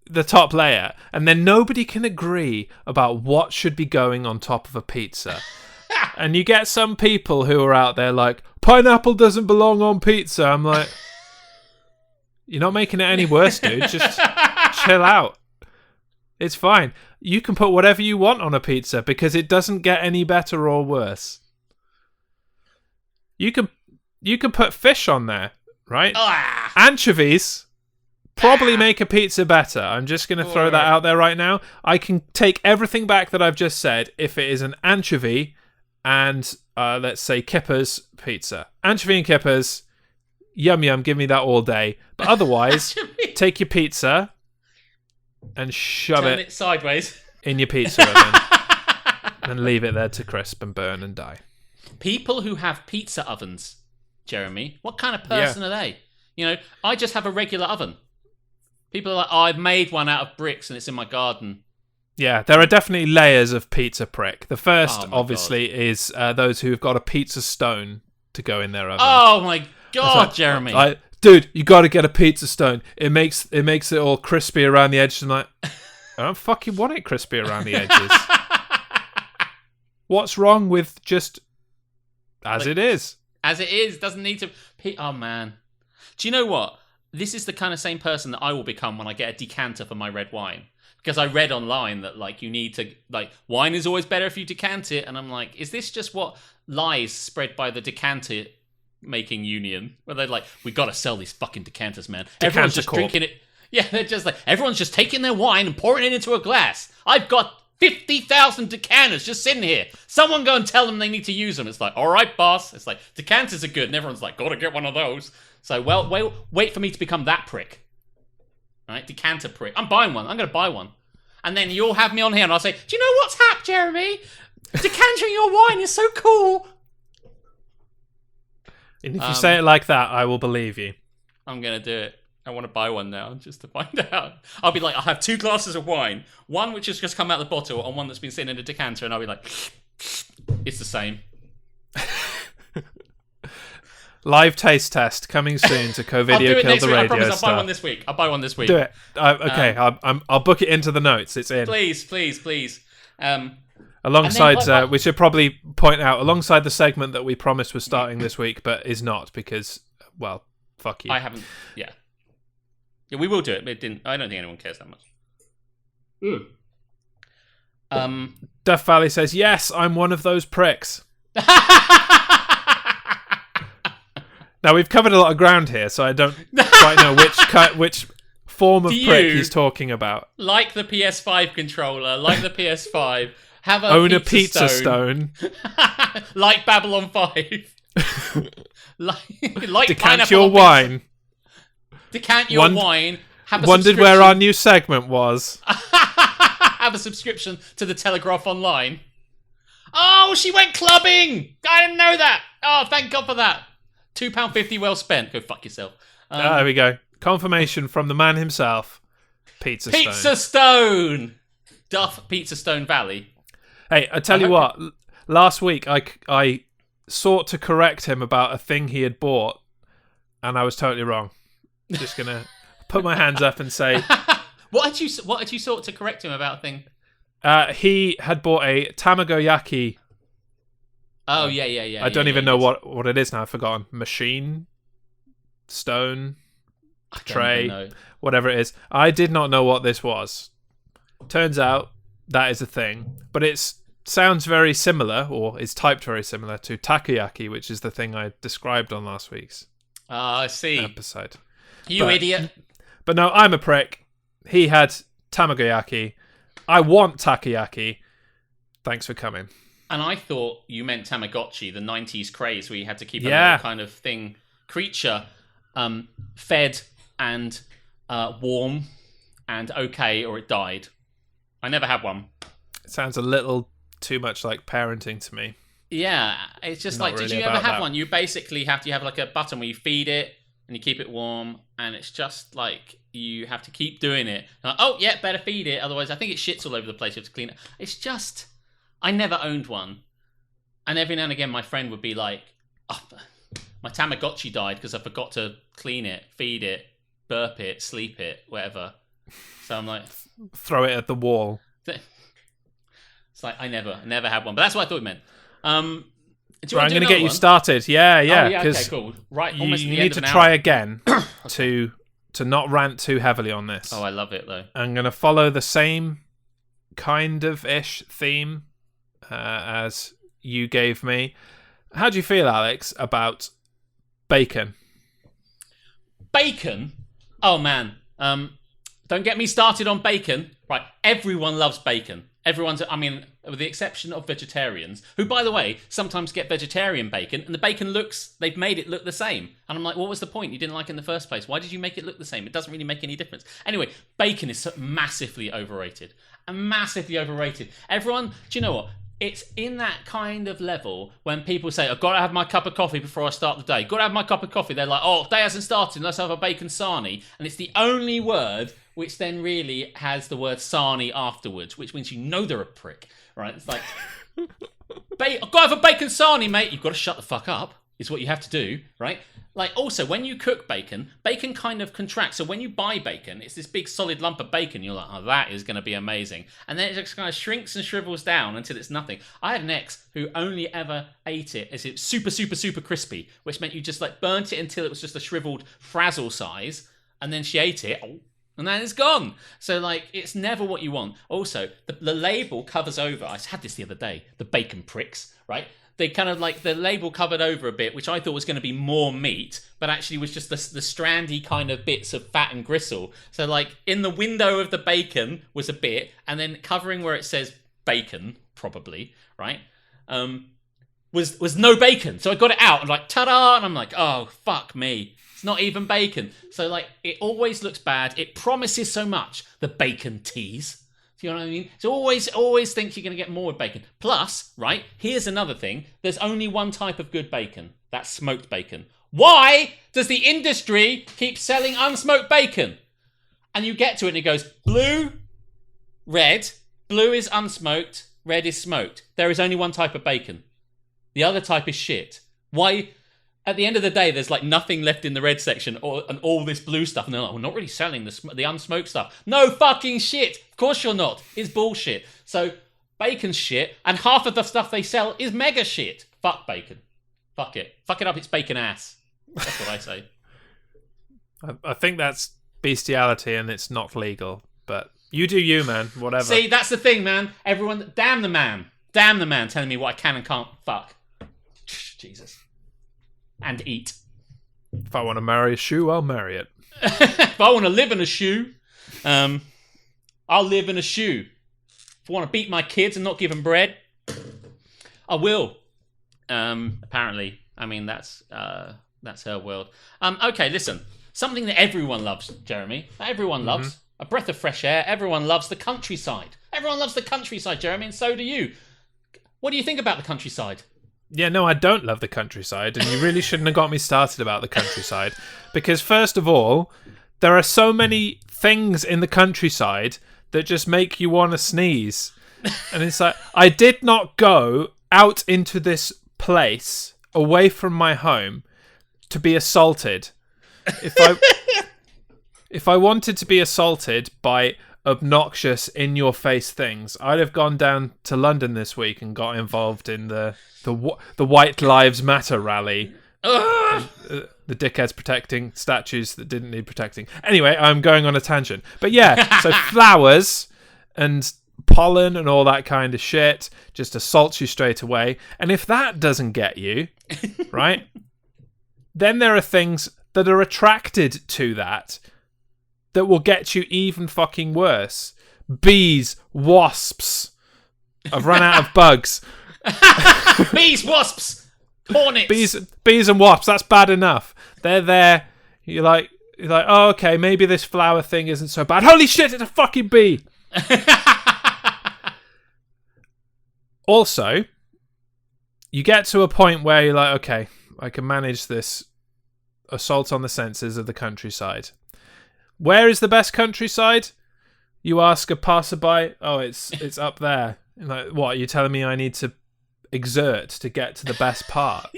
layer, and then nobody can agree about what should be going on top of a pizza. And you get some people who are out there like, pineapple doesn't belong on pizza. I'm like, you're not making it any worse, dude. Just chill out. It's fine. you can put whatever you want on a pizza because it doesn't get any better or worse. You can put fish on there, right? Anchovies probably make a pizza better. I'm just going to throw that out there right now. I can take everything back that I've just said if it is an anchovy and let's say Kipper's pizza. Anchovy and Kipper's, yum yum, give me that all day. But otherwise, take your pizza and shove it sideways in your pizza oven and leave it there to crisp and burn and die. People who have pizza ovens, Jeremy, what kind of person are they? You know, I just have a regular oven. People are like, I've made one out of bricks and it's in my garden. Yeah, there are definitely layers of pizza prick. The first, obviously, is those who've got a pizza stone to go in their oven. Oh my God, like, Jeremy. Dude, you got to get a pizza stone. It makes it all crispy around the edges. And like, I don't fucking want it crispy around the edges. What's wrong with just as it is? As it is, doesn't need to... Oh, man. Do you know what? This is the kind of same person that I will become when I get a decanter for my red wine. Because I read online that, like, you need to... Like, wine is always better if you decant it. And I'm like, is this just what lies spread by the decanter making union? Where they're like, we got to sell these fucking decanters, man. Everyone's just drinking it. Yeah, they're just like, everyone's just taking their wine and pouring it into a glass. I've got 50,000 decanters just sitting here. Someone go and tell them they need to use them. It's like, all right, boss. It's like, decanters are good. And everyone's like, gotta get one of those. So, well, wait for me to become that prick. All right, decanter prick. I'm buying one. I'm going to buy one. And then you'll have me on here and I'll say, do you know what's hap, Jeremy? Decantering your wine is so cool. And if you say it like that, I will believe you. I'm going to do it. I want to buy one now just to find out. I'll be like, I'll have 2 glasses of wine. One which has just come out of the bottle and one that's been sitting in a decanter. And I'll be like, it's the same. Live taste test coming soon to Co-Video Kill the Radio. I promise I'll buy one this week. I'll buy one this week. Do it. Okay, I'll book it into the notes. It's in. Please. Alongside, we should probably point out, alongside the segment that we promised was starting this week, but is not because, well, fuck you. I haven't, yeah, we will do it, but I don't think anyone cares that much. Duff Valley says, yes, I'm one of those pricks. Now, we've covered a lot of ground here, so I don't quite know which form of prick he's talking about. Like the PS5 controller, like the PS5, own a pizza stone. Like Babylon 5. like decant your wine. Decant your wine. Wondered where our new segment was. Have a subscription to the Telegraph Online. Oh, she went clubbing! I didn't know that. Oh, thank God for that. £2.50 well spent. Go fuck yourself. There we go. Confirmation from the man himself. Pizza Stone. Duff Pizza Stone Valley. Hey, I tell you what. Last week I sought to correct him about a thing he had bought, and I was totally wrong. Just gonna put my hands up and say, what had you sought to correct him about a thing? He had bought a tamagoyaki. Oh yeah. I don't even know what it is now. I've forgotten. Machine, stone, tray, whatever it is. I did not know what this was. Turns out that is a thing, but it sounds very similar, or is typed very similar to takoyaki, which is the thing I described on last week's I see. episode. You idiot. But no, I'm a prick. He had tamagoyaki. I want takoyaki. Thanks for coming. And I thought you meant Tamagotchi, the 90s craze where you had to keep a little kind of creature fed and warm and okay, or it died. I never had one. It sounds a little too much like parenting to me. Yeah, it's just like, did you ever have one? You basically have like a button where you feed it and you keep it warm, and it's just like you have to keep doing it. Like, oh, yeah, better feed it, otherwise I think it shits all over the place. You have to clean it. It's just, I never owned one. And every now and again, my friend would be like, oh, my Tamagotchi died because I forgot to clean it, feed it, burp it, sleep it, whatever. So I'm like... Throw it at the wall. It's like, I never had one. But that's what I thought it meant. I'm going to get you started. Yeah. Okay, cool. Right, almost you need to try again to not rant too heavily on this. Oh, I love it, though. I'm going to follow the same kind of ish theme as you gave me. How do you feel, Alex, about bacon? Bacon? Oh, man. Don't get me started on bacon. Right, everyone loves bacon. With the exception of vegetarians, who, by the way, sometimes get vegetarian bacon, and the bacon they've made it look the same. And I'm like, what was the point? You didn't like it in the first place. Why did you make it look the same? It doesn't really make any difference. Anyway, bacon is massively overrated. Massively overrated. Everyone, do you know what? It's in that kind of level when people say, I've got to have my cup of coffee before I start the day. Got to have my cup of coffee. They're like, oh, day hasn't started. Let's have a bacon sarnie. And it's the only word which then really has the word sarnie afterwards, which means you know they're a prick, right? It's like, I've got to have a bacon sarnie, mate. You've got to shut the fuck up, is what you have to do, right? Like, also, when you cook bacon kind of contracts. So when you buy bacon, it's this big solid lump of bacon. You're like, oh, that is going to be amazing. And then it just kind of shrinks and shrivels down until it's nothing. I had an ex who only ever ate it as it's super, super, super crispy, which meant you just like burnt it until it was just a shriveled frazzle size. And then she ate it. And then it's gone. So, like, it's never what you want. Also, the label covers over. I had this the other day. The bacon pricks, right? They kind of like the label covered over a bit, which I thought was going to be more meat, but actually was just the strandy kind of bits of fat and gristle. So, like, in the window of the bacon was a bit, and then covering where it says bacon, probably, right? Was no bacon. So I got it out and like, ta-da! And I'm like, oh, fuck me. It's not even bacon. So, like, it always looks bad. It promises so much. The bacon tease. Do you know what I mean? So always think you're going to get more with bacon. Plus, right, here's another thing. There's only one type of good bacon. That's smoked bacon. Why does the industry keep selling unsmoked bacon? And you get to it and it goes, blue, red. Blue is unsmoked. Red is smoked. There is only one type of bacon. The other type is shit. Why? At the end of the day, there's like nothing left in the red section and all this blue stuff. And they're like, we're not really selling the unsmoked stuff. No fucking shit. Of course you're not. It's bullshit. So bacon's shit, and half of the stuff they sell is mega shit. Fuck bacon. Fuck it. Fuck it up, it's bacon ass. That's what I say. I think that's bestiality and it's not legal. But you do you, man. Whatever. See, that's the thing, man. Everyone, damn the man. Damn the man telling me what I can and can't fuck. Jesus. And eat. If I want to marry a shoe, I'll marry it. If I want to live in a shoe, I'll live in a shoe. If I want to beat my kids and not give them bread, I will. Apparently. I mean, that's her world. Okay, listen. Something that everyone loves, Jeremy. That everyone loves. A breath of fresh air. Everyone loves the countryside. Everyone loves the countryside, Jeremy, and so do you. What do you think about the countryside? Yeah, no, I don't love the countryside, and you really shouldn't have got me started about the countryside. Because, first of all, there are so many things in the countryside that just make you want to sneeze. And it's like, I did not go out into this place, away from my home, to be assaulted. If I wanted to be assaulted by obnoxious, in-your-face things, I'd have gone down to London this week and got involved in the White Lives Matter rally. The dickheads protecting statues that didn't need protecting. Anyway, I'm going on a tangent. But yeah, so flowers and pollen and all that kind of shit just assaults you straight away. And if that doesn't get you, right, then there are things that are attracted to that will get you even fucking worse. Bees, wasps. I've run out of bugs. Bees, wasps, hornets. Bees and wasps, that's bad enough. They're there. You're like, oh, okay, maybe this flower thing isn't so bad. Holy shit, it's a fucking bee. Also, you get to a point where you're like, okay, I can manage this assault on the senses of the countryside. Where is the best countryside? You ask a passerby. Oh, it's up there. Like, what? Are you telling me I need to exert to get to the best part of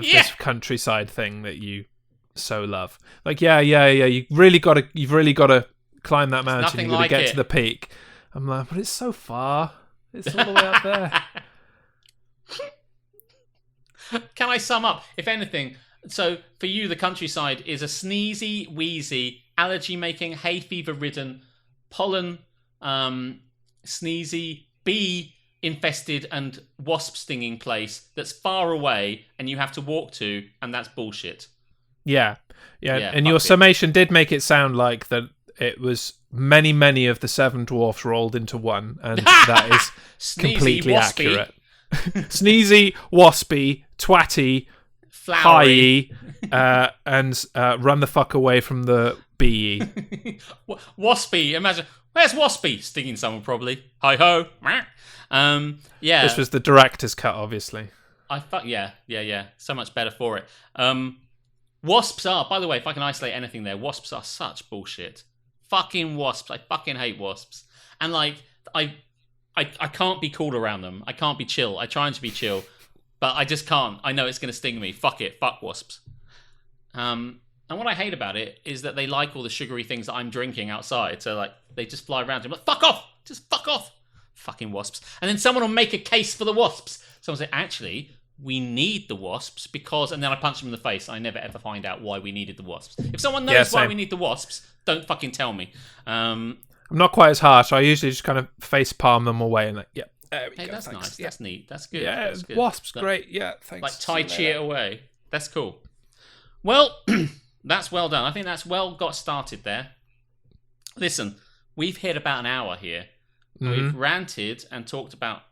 this countryside thing that you so love? Like, yeah. You've really got to climb that mountain. You've got to get to the peak. I'm like, but it's so far. It's all the way up there. Can I sum up? If anything, so for you, the countryside is a sneezy, wheezy, allergy-making, hay fever-ridden, pollen sneezy, bee infested and wasp stinging place that's far away and you have to walk to, and that's bullshit. Yeah. And your summation did make it sound like that it was many of the 7 dwarfs rolled into one, and that is completely accurate. Sneezy, waspy, twatty, flowery, and run the fuck away from the bee. Waspy, imagine. Where's Waspy? Stinging someone, probably. Hi-ho. Yeah. This was the director's cut, obviously. Yeah. So much better for it. Wasps are, by the way, if I can isolate anything there, wasps are such bullshit. Fucking wasps. I fucking hate wasps. And, like, I can't be cool around them. I can't be chill. I try to be chill, but I just can't. I know it's going to sting me. Fuck it. Fuck wasps. And what I hate about it is that they like all the sugary things that I'm drinking outside. So, like, they just fly around. I'm like, fuck off! Just fuck off! Fucking wasps. And then someone will make a case for the wasps. Someone will say, actually, we need the wasps because... And then I punch them in the face. I never ever find out why we needed the wasps. If someone knows why we need the wasps, don't fucking tell me. I'm not quite as harsh. I usually just kind of face palm them away and like, yeah. There we go. That's thanks. nice. Yeah. That's neat. That's good. Yeah, that's good. wasps, great. Yeah, thanks. Like Tai Chi it away. That's cool. Well... That's well done. I think that's well got started there. Listen, we've hit about an hour here. Mm-hmm. We've ranted and talked about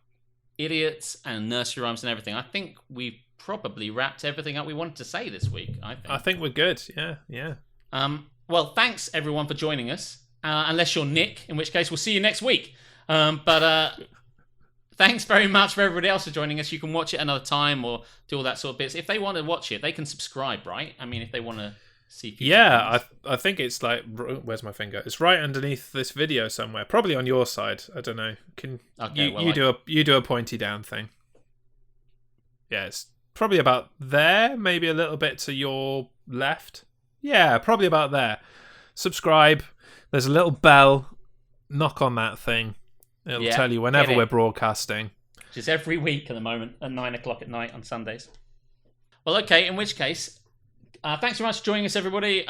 idiots and nursery rhymes and everything. I think we've probably wrapped everything up we wanted to say this week. I think we're good. Yeah. Well, thanks everyone for joining us. Unless you're Nick, in which case we'll see you next week. Thanks very much for everybody else for joining us. You can watch it another time or do all that sort of bits. If they want to watch it, they can subscribe, right? I mean, if they want to... I think it's like, where's my finger? It's right underneath this video somewhere, probably on your side. I don't know. You do a pointy down thing? Yeah, it's probably about there, maybe a little bit to your left. Yeah, probably about there. Subscribe. There's a little bell. Knock on that thing. It'll tell you whenever we're broadcasting. Which is every week at the moment at 9 o'clock at night on Sundays. Well, okay. In which case. Thanks very much for joining us, everybody.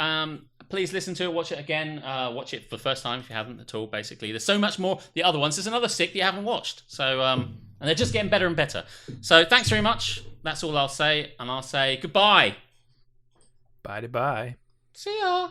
Please listen to it, watch it again. Watch it for the first time if you haven't at all, basically. There's so much more. The other ones, there's another 6 that you haven't watched. So, and they're just getting better and better. So thanks very much. That's all I'll say. And I'll say goodbye. Bye-bye. See ya.